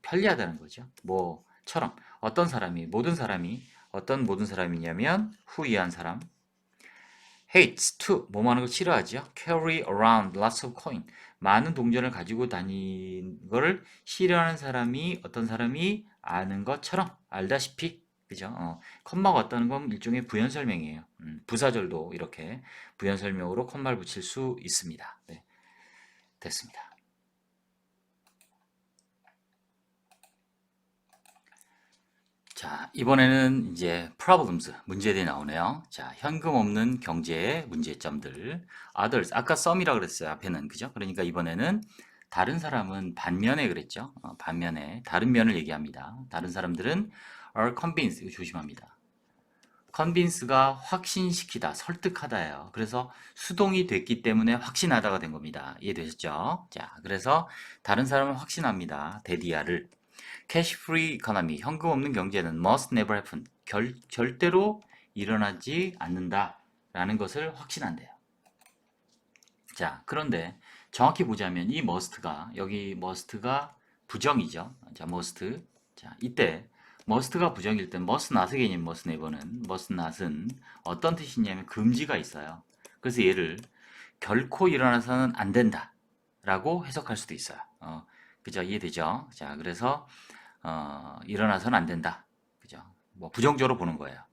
편리하다는 거죠. 뭐처럼 어떤 모든 사람이냐면 후이한 사람. hates to 뭐뭐 하는 걸 싫어하죠. carry around lots of coin. 많은 동전을 가지고 다니는 걸 싫어하는 사람이 어떤 사람이 아는 것처럼 알다시피 그죠? 컴마가 왔다는 건 일종의 부연 설명이에요. 부사절도 이렇게 부연 설명으로 컴마를 붙일 수 있습니다. 네, 됐습니다. 자, 이번에는 이제 problems, 문제들이 나오네요. 자, 현금 없는 경제의 문제점들. others, 아까 some이라고 그랬어요. 앞에는, 그죠? 그러니까 이번에는 다른 사람은 반면에 그랬죠. 반면에 다른 면을 얘기합니다. 다른 사람들은 are convinced, 이거 조심합니다. convince가 확신시키다, 설득하다예요. 그래서 수동이 됐기 때문에 확신하다가 된 겁니다. 이해되셨죠? 자, 그래서 다른 사람은 확신합니다. 데디아를. 캐시 프리 이코노미, 현금 없는 경제는 must never happen, 절대로 일어나지 않는다라는 것을 확신한대요. 자, 그런데 정확히 보자면 이 must가 여기 must가 부정이죠. 자, must. 자, 이때 must가 부정일 때 must not의 개념 must never는 must not은 어떤 뜻이냐면 금지가 있어요. 그래서 얘를 결코 일어나서는 안 된다라고 해석할 수도 있어요. 그죠? 이해되죠? 자, 그래서 일어나서는 안 된다. 그죠? 뭐 부정적으로 보는 거예요.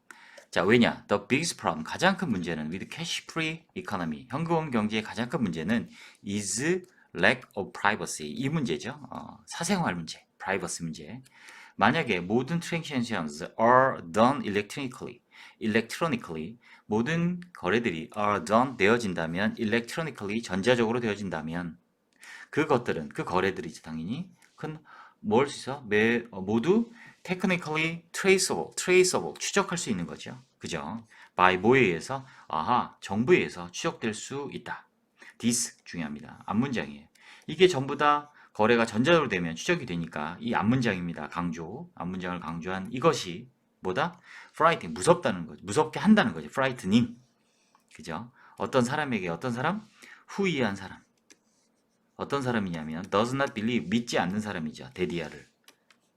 자, 왜냐? The biggest problem, 가장 큰 문제는 with cash free economy, 현금 경제의 가장 큰 문제는 is lack of privacy. 이 문제죠. 사생활 문제, privacy 문제. 만약에 모든 transactions are done electronically, 모든 거래들이 are done 되어진다면, electronically 전자적으로 되어진다면, 그 거래들이 당연히 뭘 수 있어? 모두 technically traceable, 추적할 수 있는 거죠. 그죠? by 뭐에 의해서? 아하, 정부에 의해서 추적될 수 있다. this 중요합니다. 앞문장이에요. 이게 전부 다 거래가 전자적으로 되면 추적이 되니까 이 앞문장입니다. 앞문장을 강조한 이것이 뭐다? frightening, 무섭다는 거죠. 무섭게 한다는 거죠. frightening. 그죠? 어떤 사람에게 어떤 사람? 후이한 사람. 어떤 사람이냐면 does not believe, 믿지 않는 사람이죠. 데디아를.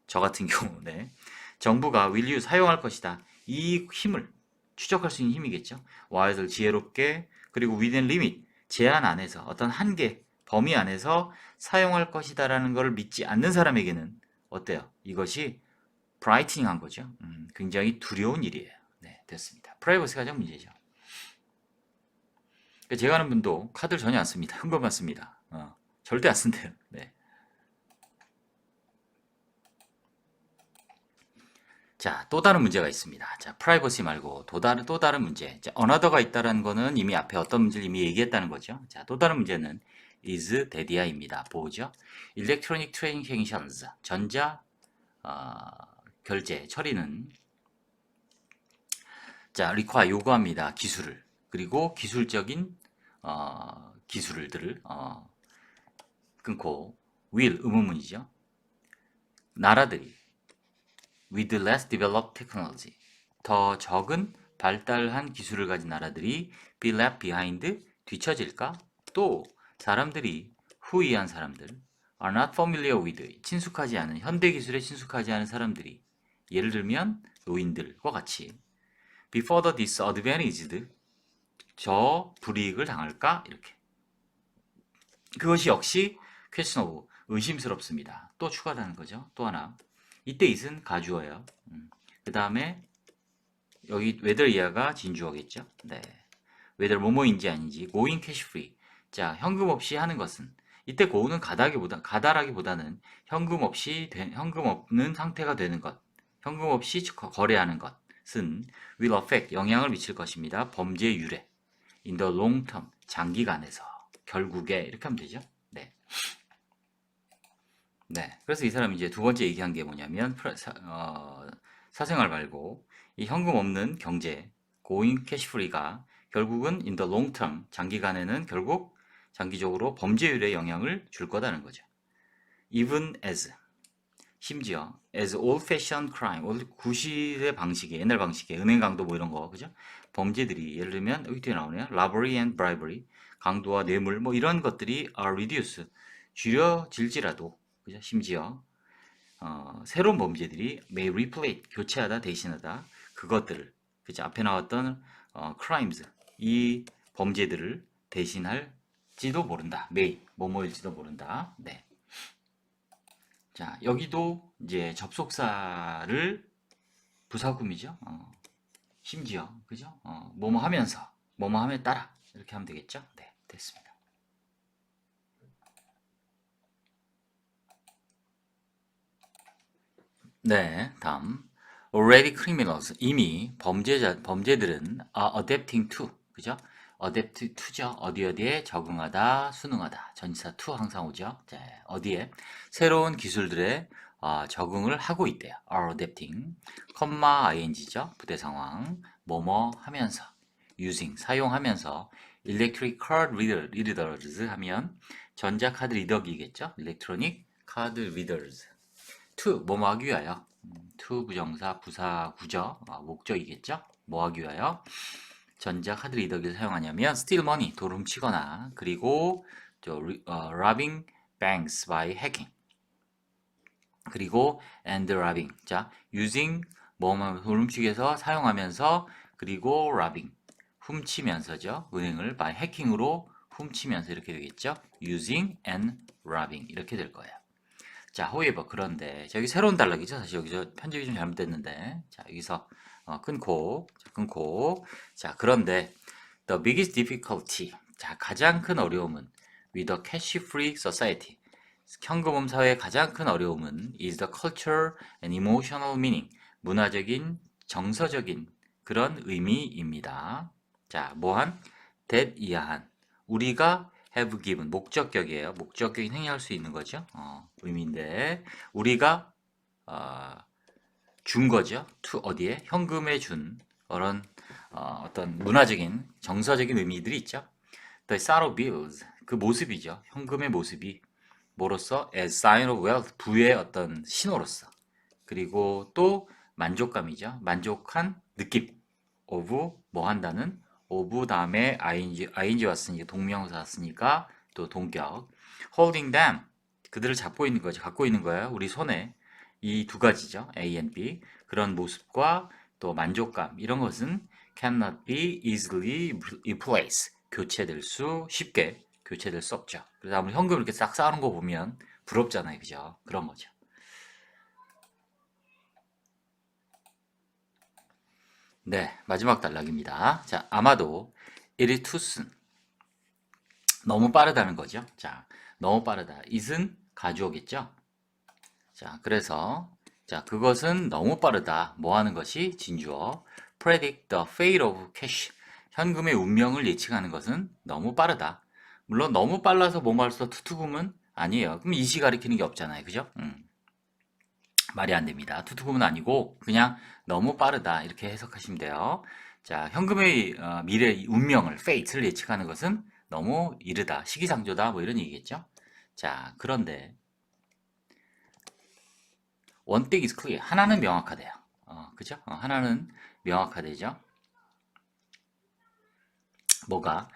저 같은 경우는 정부가 will you, 사용할 것이다. 이 힘을 추적할 수 있는 힘이겠죠. wisely, 지혜롭게, 그리고 within limit, 제한 안에서, 어떤 한계, 범위 안에서 사용할 것이다라는 것을 믿지 않는 사람에게는 어때요? 이것이 브라이트닝한 거죠. 굉장히 두려운 일이에요. 네, 됐습니다. 프라이버시가 가장 문제죠. 제가 아는 분도 카드를 전혀 안 씁니다. 현금만 씁니다. 절대 안 쓴대요. 네. 자, 또 다른 문제가 있습니다. 자, 프라이버시 말고 또 다른 문제. 자, another가 있다는 거는 이미 앞에 어떤 문제를 이미 얘기했다는 거죠. 자, 또 다른 문제는 is 데디아입니다. 뭐죠? electronic transactions, 전자 결제, 처리는 자, require, 요구합니다. 기술을. 그리고 기술적인 기술들을 끊고 will 의문문이죠. 나라들이 with less developed technology 더 적은 발달한 기술을 가진 나라들이 be left behind 뒤처질까? 또 사람들이 후이한 사람들 are not familiar with 친숙하지 않은 현대 기술에 친숙하지 않은 사람들이 예를 들면 노인들과 같이 be further disadvantaged 저 불이익을 당할까? 이렇게 그것이 역시 question of 의심스럽습니다. 또 추가되는 거죠. 또 하나 이때 it은 가주어예요. 그 다음에 여기 whether 이하가 진주어겠죠. 네. whether 뭐뭐인지 아닌지 going cash free 자 현금 없이 하는 것은 이때 go는 가다라기보다는 현금 없는 상태가 되는 것 현금 없이 거래하는 것은 will affect 영향을 미칠 것입니다. 범죄의 유래 in the long term 장기간에서 결국에 이렇게 하면 되죠. 네. 네. 그래서 이 사람이 이제 두 번째 얘기한 게 뭐냐면 사생활 말고 이 현금 없는 경제 going cash free가 결국은 in the long term 장기간에는 결국 장기적으로 범죄율에 영향을 줄 거다는 거죠. even as 심지어 as old-fashioned crime 구시의 방식의 옛날 방식의 은행 강도 뭐 이런 거 그죠? 범죄들이 예를 들면 여기 뒤에 나오네요. robbery and bribery 강도와 뇌물 뭐 이런 것들이 are reduced 줄여질지라도 그죠? 심지어 새로운 범죄들이 may replace 교체하다 대신하다 그것들을 그죠? 앞에 나왔던 crimes 이 범죄들을 대신할지도 모른다. may 뭐뭐일지도 모른다. 네. 자 여기도 이제 접속사를 부사구문이죠. 심지어 그죠? 뭐뭐 하면서 뭐뭐 함에 따라 이렇게 하면 되겠죠. 네 됐습니다. 네 다음 already criminals 이미 범죄들은 are adapting to 그죠? adapt to죠. 어디에 적응하다 순응하다 전치사 to 항상 오죠. 자, 어디에 새로운 기술들에 적응을 하고 있대요. are adapting 컴마 ing죠. 부대 상황 뭐뭐 하면서 using 사용하면서 electric card readers 하면 전자카드 리더기겠죠. electronic card readers to 뭐뭐 하기 위하여 to 부정사 부사 구죠. 목적이겠죠. 뭐 하기 위하여 전자카드 리더기를 사용하냐면 steal money 돈을 훔치거나 그리고 robbing banks by hacking 그리고 and robbing 자 using 뭐뭐 돈을 훔치기 위해서 사용하면서 그리고 robbing 훔치면서죠. 은행을 by hacking으로 훔치면서 이렇게 되겠죠. using and robbing 이렇게 될 거예요. 자, however 그런데 여기 새로운 단락이죠. 사실 여기서 편집이 좀 잘못됐는데 자 여기서 끊고 자 그런데 the biggest difficulty 자 가장 큰 어려움은 with the cash-free society 현금음 사회의 가장 큰 어려움은 is the cultural and emotional meaning 문화적인 정서적인 그런 의미입니다. 자 뭐한 that 이하한 우리가 have given 목적격이에요. 목적격인 행위할 수 있는 거죠. 의미인데 우리가 준 거죠. to 어디에 현금에 준 그런 어떤 문화적인 정서적인 의미들이 있죠. The sign of bills 그 모습이죠. 현금의 모습이 뭐로서 as sign of wealth 부의 어떤 신호로서 그리고 또 만족감이죠. 만족한 느낌 of 뭐 한다는 of 다음에 ing 왔으니까 동명사 왔으니까 또 동격 holding them 그들을 잡고 있는 거죠. 갖고 있는 거예요. 우리 손에 이 두 가지죠. A and B 그런 모습과 또 만족감 이런 것은 cannot be easily replaced 쉽게 교체될 수 없죠. 그래서 아무리 현금 이렇게 싹 쌓아놓은 거 보면 부럽잖아요. 그죠? 그런 거죠. 네, 마지막 단락입니다. 자, 아마도 it is too soon. 너무 빠르다는 거죠. 자, 너무 빠르다. it은 가주어겠죠. 자, 그래서 자, 그것은 너무 빠르다. 뭐 하는 것이 진주어. predict the fate of cash. 현금의 운명을 예측하는 것은 너무 빠르다. 물론 너무 빨라서 뭐뭐 할 수 없어 투투금은 아니에요. 그럼 이시 가리키는 게 없잖아요. 그죠? 말이 안 됩니다. 투투금은 아니고 그냥 너무 빠르다 이렇게 해석하시면 돼요. 자, 현금의 미래 운명을 fate를 예측하는 것은 너무 이르다, 시기상조다 뭐 이런 얘기겠죠. 자, 그런데 one thing is clear. 하나는 명확하대요. 그죠? 하나는 명확하대죠. 뭐가?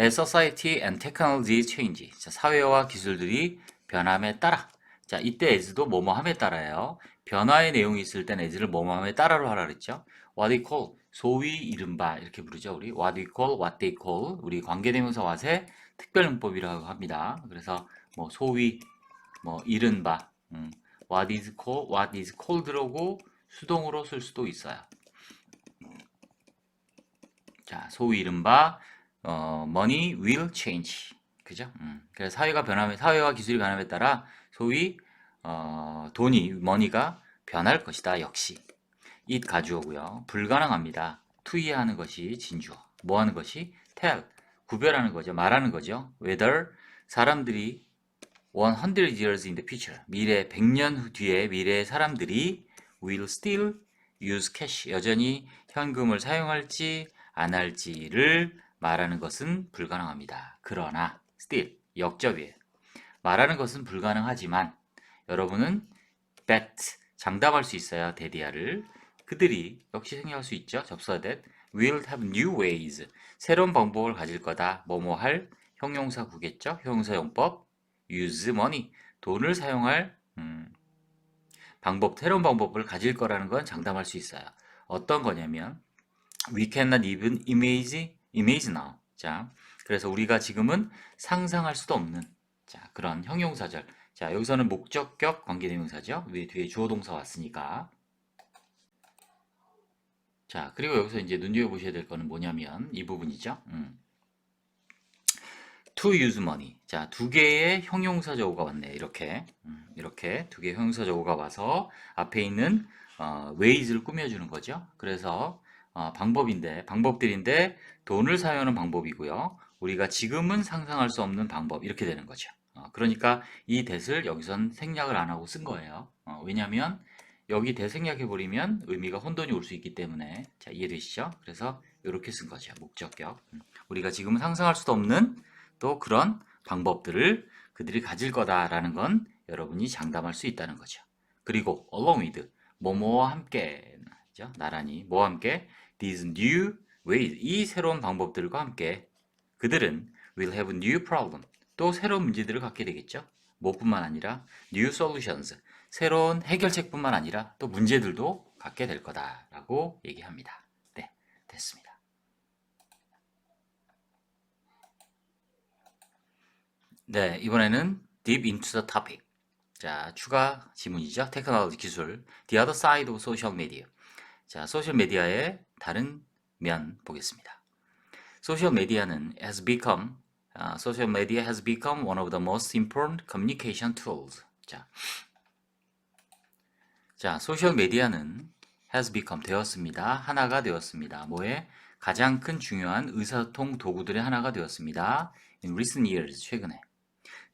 As society and technology change. 자, 사회와 기술들이 변함에 따라. 자, 이때 as도 뭐뭐함에 따라요. 변화의 내용이 있을 땐 as를 뭐뭐함에 따라로 하라 그랬죠. What we call, 소위 이른바 이렇게 부르죠. 우리 what we call, what they call. 우리 관계대명사 what의 특별용법이라고 합니다. 그래서 뭐 소위, 뭐 이른바, what is called라고 수동으로 쓸 수도 있어요. 자, 소위 이른바 money will change. 그죠? 그래서 사회와 기술이 변함에 따라 소위 money가 변할 것이다. 역시. it 가주어고요. 불가능합니다. 투이하는 것이 진주어. 뭐 하는 것이? tell. 구별하는 거죠. 말하는 거죠. whether 사람들이 100 years in the future. 미래 100년 후 뒤에 미래의 사람들이 will still use cash. 여전히 현금을 사용할지 안 할지를 말하는 것은 불가능합니다. 그러나 still 역접이에요. 말하는 것은 불가능하지만 여러분은 bet 장담할 수 있어요. 데디아를 그들이 역시 생각할 수 있죠. 접수하 that will have new ways 새로운 방법을 가질 거다. 뭐뭐 할 형용사 구겠죠. 형용사 용법 use money 돈을 사용할 새로운 방법을 가질 거라는 건 장담할 수 있어요. 어떤 거냐면 we cannot even imagine now. 자, 그래서 우리가 지금은 상상할 수도 없는 자, 그런 형용사절. 자, 여기서는 목적격 관계대명사죠. 왜 뒤에 주어 동사 왔으니까. 자, 그리고 여기서 이제 눈여겨보셔야 될 거는 뭐냐면 이 부분이죠. to use money. 자, 두 개의 형용사적어가 왔네. 이렇게 두 개의 형용사적어가 와서 앞에 있는 ways를 꾸며주는 거죠. 그래서 방법들인데 돈을 사용하는 방법이고요. 우리가 지금은 상상할 수 없는 방법 이렇게 되는 거죠. 그러니까 이 that을 여기선 생략을 안 하고 쓴 거예요. 왜냐하면 여기 that 생략해버리면 의미가 혼돈이 올 수 있기 때문에 자 이해되시죠? 그래서 이렇게 쓴 거죠. 목적격. 우리가 지금은 상상할 수도 없는 또 그런 방법들을 그들이 가질 거다라는 건 여러분이 장담할 수 있다는 거죠. 그리고 along with 뭐뭐와 함께 나란히 뭐와 함께 these new ways 이 새로운 방법들과 함께 그들은 will have new problem 또 새로운 문제들을 갖게 되겠죠. 뭐뿐만 아니라 new solutions 새로운 해결책뿐만 아니라 또 문제들도 갖게 될 거다라고 얘기합니다. 네, 됐습니다. 네, 이번에는 deep into the topic. 자, 추가 지문이죠. 테크놀로지 기술. The other side of social media. 자, 소셜 미디어의 다른 면 보겠습니다. 소셜 미디어는 social media has become one of the most important communication tools. 자, 소셜 미디어는 has become 되었습니다. 하나가 되었습니다. 뭐에? 가장 큰 중요한 의사소통 도구들의 하나가 되었습니다. In recent years, 최근에.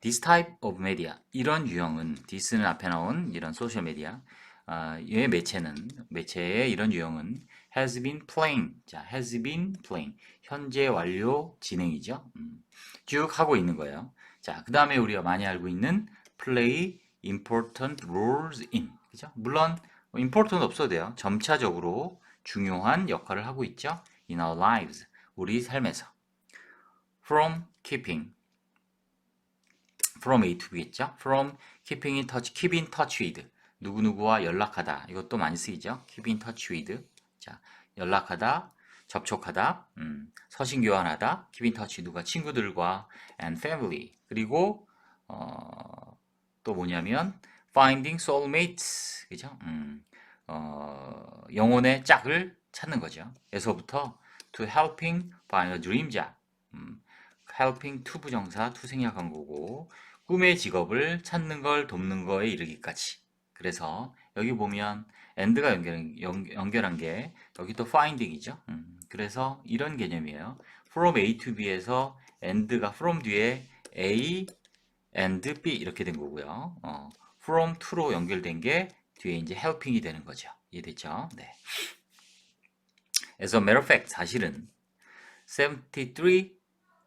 This type of media, 이런 유형은, this는 앞에 나온 이런 소셜 미디어, 의 매체의 이런 유형은 has been playing, 자, has been playing, 현재 완료 진행이죠. 쭉 하고 있는 거예요. 자, 그 다음에 우리가 많이 알고 있는 play important roles in, 그죠? 물론 important 없어도 돼요. 점차적으로 중요한 역할을 하고 있죠. In our lives, 우리 삶에서. From A to B겠죠? From keep in touch with 누구누구와 연락하다. 이것도 많이 쓰이죠? keep in touch with 자, 연락하다, 접촉하다, 서신교환하다, keep in touch 누가 친구들과 and family 그리고 또 뭐냐면 finding soulmates 그죠? 영혼의 짝을 찾는 거죠. 에서부터 to helping find a dream job helping to 부정사 to 생략한 거고 꿈의 직업을 찾는 걸 돕는 거에 이르기까지. 그래서 여기 보면 and가 연결한 게 여기 또 finding이죠. 그래서 이런 개념이에요. from A to B에서 and가 from 뒤에 A and B 이렇게 된 거고요. from to로 연결된 게 뒤에 이제 helping이 되는 거죠. 이해됐죠? 네. As a matter of fact, 사실은 73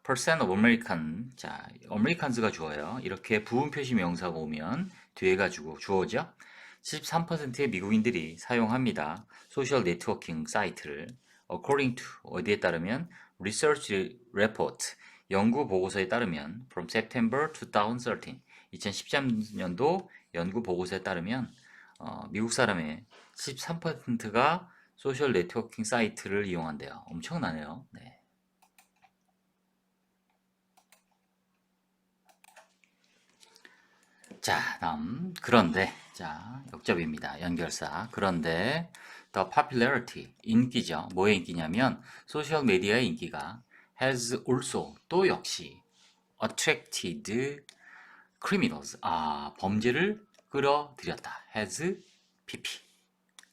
percent of American. 자, Americans가 주어요. 이렇게 부분 표시 명사가 오면 뒤에 가지고 주어죠. 73%의 미국인들이 사용합니다. 소셜 네트워킹 사이트를. according to 어디에 따르면 research report 연구 보고서에 따르면 from September 2013 2013년도 연구 보고서에 따르면 미국 사람의 13%가 소셜 네트워킹 사이트를 이용한대요. 엄청나네요. 네. 자, 다음 그런데 자 역접입니다. 연결사. 그런데 the popularity 인기죠. 뭐의 인기냐면 소셜 메디어의 인기가 has also 또 역시 attracted criminals 범죄를 끌어들였다. has pp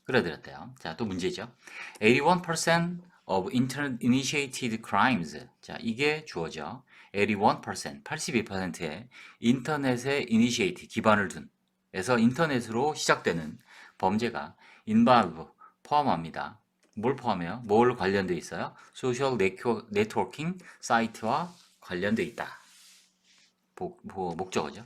끌어들였대요. 자, 또 문제죠. 81% of internet initiated crimes. 자, 이게 주어져. 81%, 82%의 인터넷에 initiate, 기반을 둔, 에서 인터넷으로 시작되는 범죄가 involve, 포함합니다. 뭘 포함해요? 뭘 관련돼 있어요? 소셜 네트워킹 사이트와 관련돼 있다. 목적어죠.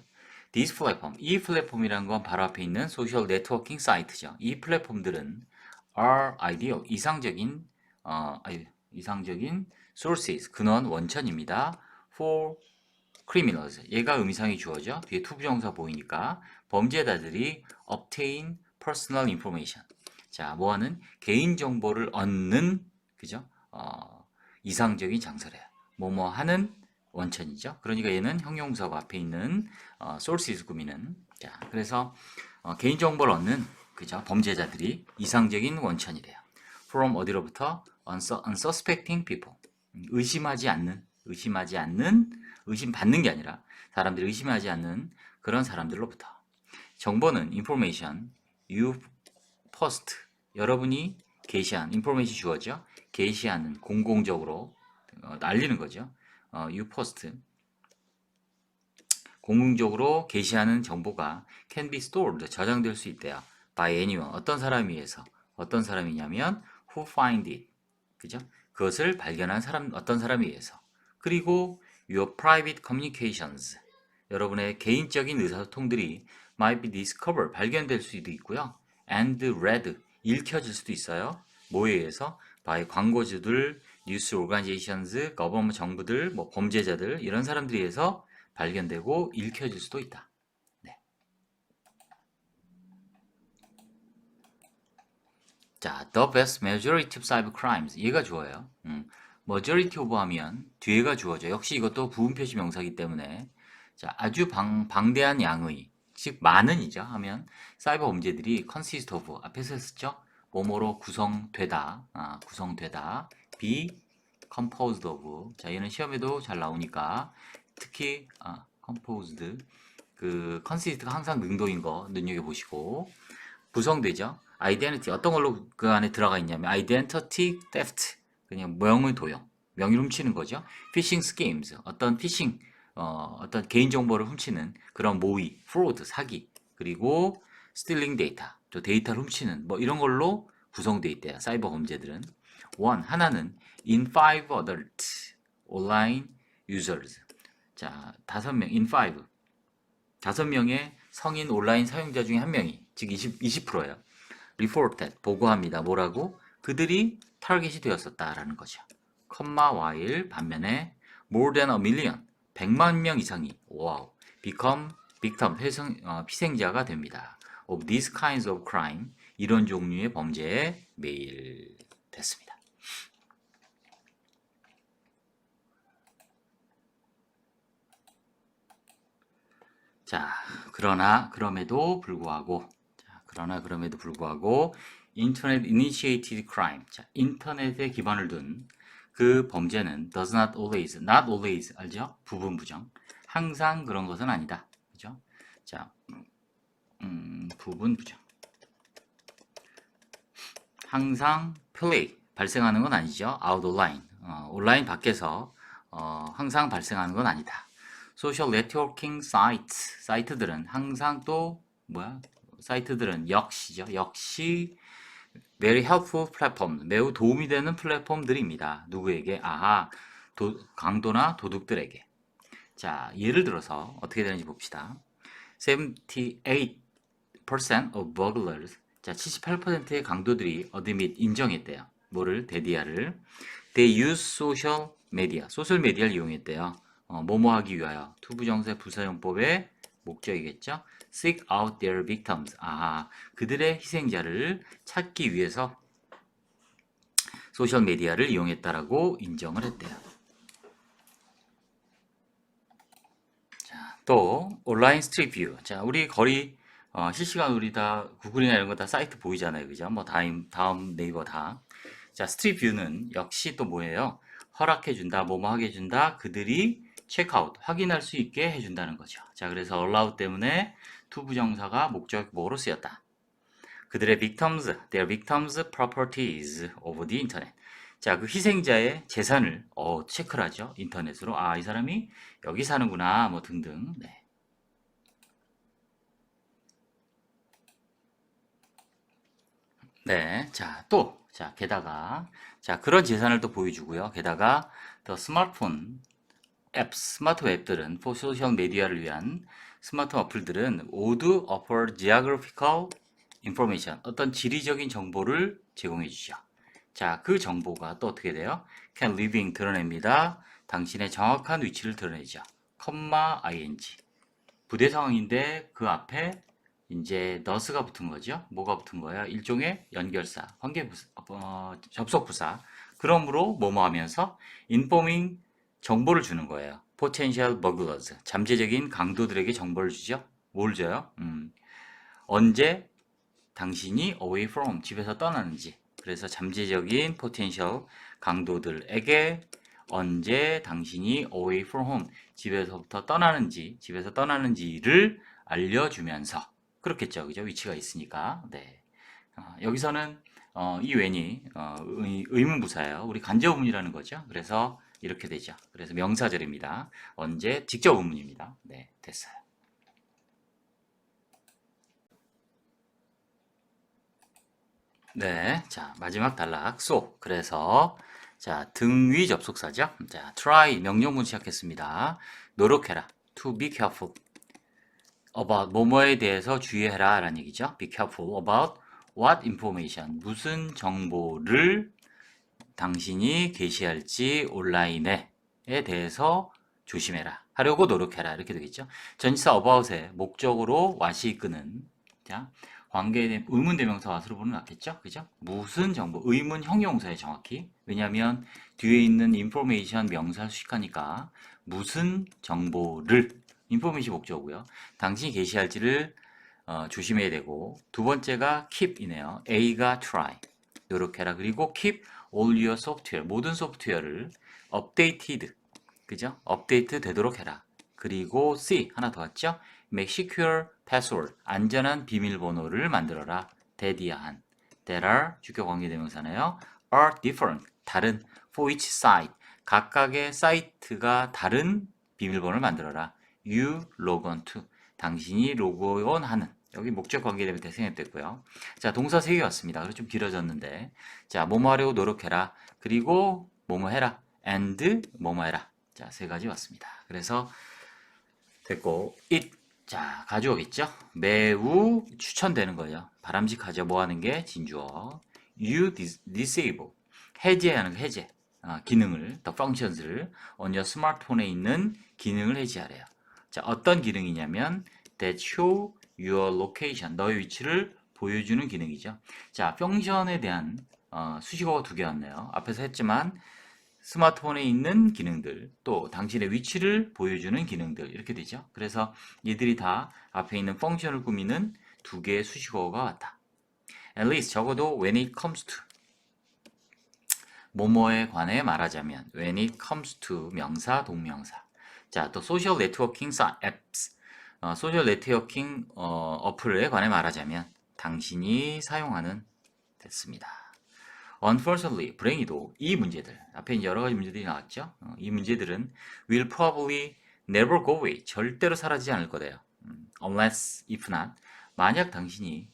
This platform, 이 플랫폼이라는 건 바로 앞에 있는 소셜 네트워킹 사이트죠. 이 플랫폼들은 are ideal, 이상적인 sources, 근원, 원천입니다. for criminals, 얘가 의미상이 주어져. 뒤에 투부정사 보이니까 범죄자들이 obtain personal information. 자, 뭐하는? 개인정보를 얻는, 그죠? 이상적인 장소래요. 뭐뭐 하는 원천이죠. 그러니까 얘는 형용사가 앞에 있는 sources 구미는. 자, 그래서 개인정보를 얻는, 그죠? 범죄자들이 이상적인 원천이래요. from 어디로부터? unsuspecting people. 의심하지 않는, 의심받는 게 아니라 사람들이 의심하지 않는 그런 사람들로부터. 정보는 information, you post, 여러분이 게시한, information 주어져. 게시하는, 공공적으로 알리는 거죠. you post, 공공적으로 게시하는 정보가 can be stored, 저장될 수 있대요. by anyone, 어떤 사람에 의해서. 어떤 사람이냐면 who find it, 그죠? 그것을 발견한 사람, 어떤 사람에 의해서. 그리고 your private communications, 여러분의 개인적인 의사소통들이 might be discovered, 발견될 수도 있고요. and read, 읽혀질 수도 있어요. 뭐에 의해서? by 광고주들, 뉴스 오르가니제이션즈, 거버먼트 정부들, 뭐 범죄자들 이런 사람들에 의해서 발견되고 읽혀질 수도 있다. 네. 자, the vast majority of cyber crimes. 얘가 주어요. majority of 하면 뒤에가 주어져. 역시 이것도 부분 표시 명사이기 때문에 자, 아주 방대한 양의, 즉 많은이죠. 하면 사이버 범죄들이 consist of 앞에서 했었죠. 뭐뭐로 구성되다, 구성되다. be composed of. 자, 얘는 시험에도 잘 나오니까 특히 composed 그 consist가 항상 능동인 거 눈여겨 보시고 구성되죠. identity 어떤 걸로 그 안에 들어가 있냐면 identity theft 그냥 명의 도용, 명의를 훔치는 거죠. phishing schemes 어떤 피싱 어떤 개인 정보를 훔치는 그런 모의, fraud 사기 그리고 stealing data 또 데이터를 훔치는 뭐 이런 걸로 구성되어 있대요. 사이버 범죄들은 하나는 in 5 adult online users 자 5명 in 5 5명의 성인 온라인 사용자 중에 한 명이 즉 20%예요. reported 보고합니다. 뭐라고? 그들이 타겟이 되었었다라는 거죠. while 반면에 more than a million 100만 명 이상이 와우 become victim 희생자가 됩니다. of these kinds of crime 이런 종류의 범죄에 매일됐습니다. 자, 그럼에도 불구하고 인터넷 initiated crime. 자, 인터넷에 기반을 둔 그 범죄는 does not always 알죠? 부분 부정. 항상 그런 것은 아니다. 그죠? 자, 부분 부정. 항상 발생하는 건 아니죠. out online. 온라인 밖에서 항상 발생하는 건 아니다. 소셜 네트워킹 사이트들은 항상 또 사이트들은 역시 very helpful platform 매우 도움이 되는 플랫폼들입니다. 누구에게? 강도나 도둑들에게. 자, 예를 들어서 어떻게 되는지 봅시다. 78% of burglars. 자, 78%의 강도들이 admit 인정했대요. 뭐를? 데디아를. They use social media. 소셜 메디아를 이용했대요. 뭐뭐 하기 위하여. 투부정사 부사용법의 목적이겠죠. Seek out their victims. 아, 그들의 희생자를 찾기 위해서 소셜 메디아를 이용했다라고 인정을 했대요. 자, 또 온라인 스트리트 뷰. 자, 우리 거리 실시간 우리 다 구글이나 이런 거 다 사이트 보이잖아요. 그죠? 뭐 다음 네이버 다. 자, 스트리트 뷰는 역시 또 뭐예요? 허락해 준다, 뭐뭐 하게 해준다. 그들이 체크아웃, 확인할 수 있게 해준다는 거죠. 자, 그래서 allow 때문에 to 부정사가 목적어로 쓰였다. 그들의 their victims' properties over the internet. 자, 그 희생자의 재산을 체크를 하죠. 인터넷으로. 아, 이 사람이 여기 사는구나, 뭐 등등. 네. 네. 자, 또, 자, 게다가, 자, 그런 재산을 또 보여주고요. 게다가, 더 스마트폰 앱, 스마트 앱들은, 소셜 미디어를 위한 스마트 어플들은 모두 offer geographical information, 어떤 지리적인 정보를 제공해 주죠. 자, 그 정보가 또 어떻게 돼요? can living 드러냅니다. 당신의 정확한 위치를 드러내죠. ing. 부대 상황인데 그 앞에 이제 너스가 붙은 거죠. 뭐가 붙은 거야? 일종의 연결사, 접속부사. 그러므로 뭐뭐 하면서 informing 정보를 주는 거예요. potential burglars. 잠재적인 강도들에게 정보를 주죠. 뭘 줘요? 언제 당신이 away from 집에서 떠나는지. 그래서 잠재적인 potential 강도들에게 언제 당신이 away from home 집에서부터 떠나는지, 집에서 떠나는지를 알려주면서 그렇겠죠, 그죠? 위치가 있으니까. 네. 여기서는 이 when이 의문부사예요. 우리 간접 의문이라는 거죠. 그래서 이렇게 되죠. 그래서 명사절입니다. 언제 직접 의문입니다. 네, 됐어요. 네, 자, 마지막 단락, so. 그래서, 자, 등위 접속사죠. 자, try, 명령문 시작했습니다. 노력해라. to be careful about, 뭐뭐에 대해서 주의해라. 라는 얘기죠. be careful about what information, 무슨 정보를 당신이 게시할지 온라인에 대해서 조심해라. 하려고 노력해라. 이렇게 되겠죠. 전치사 about의 목적으로 what이 이끄는, 자, 관계의 의문대명사 what으로 보면 낫겠죠? 그죠? 무슨 정보, 의문 형용사에 정확히. 왜냐하면 뒤에 있는 information 명사 수식하니까 무슨 정보를, information 목적이고요. 당신이 게시할지를 조심해야 되고, 두 번째가 keep이네요. A가 try, 노력해라. 그리고 keep all your software, 모든 소프트웨어를 updated, 그죠? 업데이트 되도록 해라. 그리고 C, 하나 더 왔죠? make secure password, 안전한 비밀번호를 만들어라. 대디한, that are, 주격 관계대명사네요. are different, 다른, for each site, 각각의 사이트가 다른 비밀번호를 만들어라. you log on to, 당신이 로그온 하는, 여기 목적 관계대명사 생략됐고요. 자, 동사 3개 왔습니다. 그래서 좀 길어졌는데, 자, 뭐뭐 하려고 노력해라. 그리고 뭐뭐 해라. and 뭐뭐 해라. 자, 3가지 왔습니다. 그래서 됐고, it, 자, 가져오겠죠? 매우 추천되는 거예요. 바람직하죠. 뭐 하는 게 진주어. you disable, 해제하는 해제. 기능을, the functions를 on your smartphone에 있는 기능을 해제하래요. 자, 어떤 기능이냐면 that show your location, 너의 위치를 보여주는 기능이죠. 자, 펑션에 대한 수식어가 2개 왔네요. 앞에서 했지만 스마트폰에 있는 기능들, 또 당신의 위치를 보여주는 기능들, 이렇게 되죠. 그래서 얘들이 다 앞에 있는 펑션을 꾸미는 2개의 수식어가 왔다. At least 적어도 when it comes to, 뭐뭐에 관해 말하자면 when it comes to 명사, 동명사. 자, 또 소셜 네트워킹 앱스, 소셜 네트워킹 어플에 관해 말하자면 당신이 사용하는, 됐습니다. Unfortunately, 불행히도 이 문제들, 앞에 이제 여러 가지 문제들이 나왔죠. 이 문제들은 will probably never go away, 절대로 사라지지 않을 거래요. Unless, if not, 만약 당신이,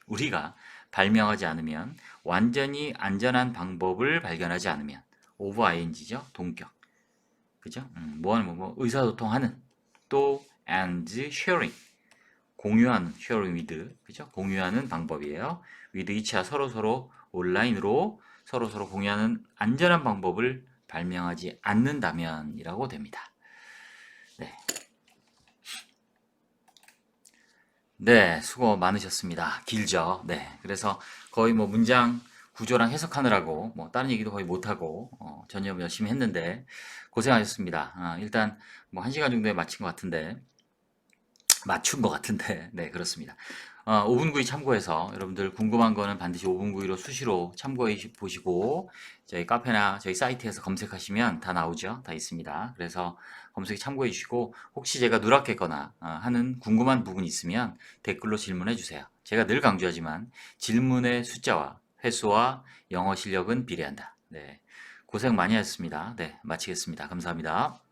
우리가 발명하지 않으면, 완전히 안전한 방법을 발견하지 않으면, of ing죠, 동격. 그죠? 뭐하는 뭐 의사소통하는. 또 and sharing 공유하는 sharing with 그죠? 공유하는 방법이에요. with each야 서로 온라인으로 서로 공유하는 안전한 방법을 발명하지 않는다면이라고 됩니다. 네. 네, 수고 많으셨습니다. 길죠. 네. 그래서 거의 뭐 문장 구조랑 해석하느라고 뭐 다른 얘기도 거의 못하고 전혀 열심히 했는데 고생하셨습니다. 일단 뭐 1시간 정도에 맞춘 것 같은데 네, 그렇습니다. 5분 구이 참고해서 여러분들 궁금한 거는 반드시 5분 구이로 수시로 참고해 보시고 저희 카페나 저희 사이트에서 검색하시면 다 나오죠. 다 있습니다. 그래서 검색 참고해 주시고 혹시 제가 누락했거나 하는 궁금한 부분 있으면 댓글로 질문해 주세요. 제가 늘 강조하지만 질문의 숫자와 횟수와 영어 실력은 비례한다. 네, 고생 많이 하셨습니다. 네, 마치겠습니다. 감사합니다.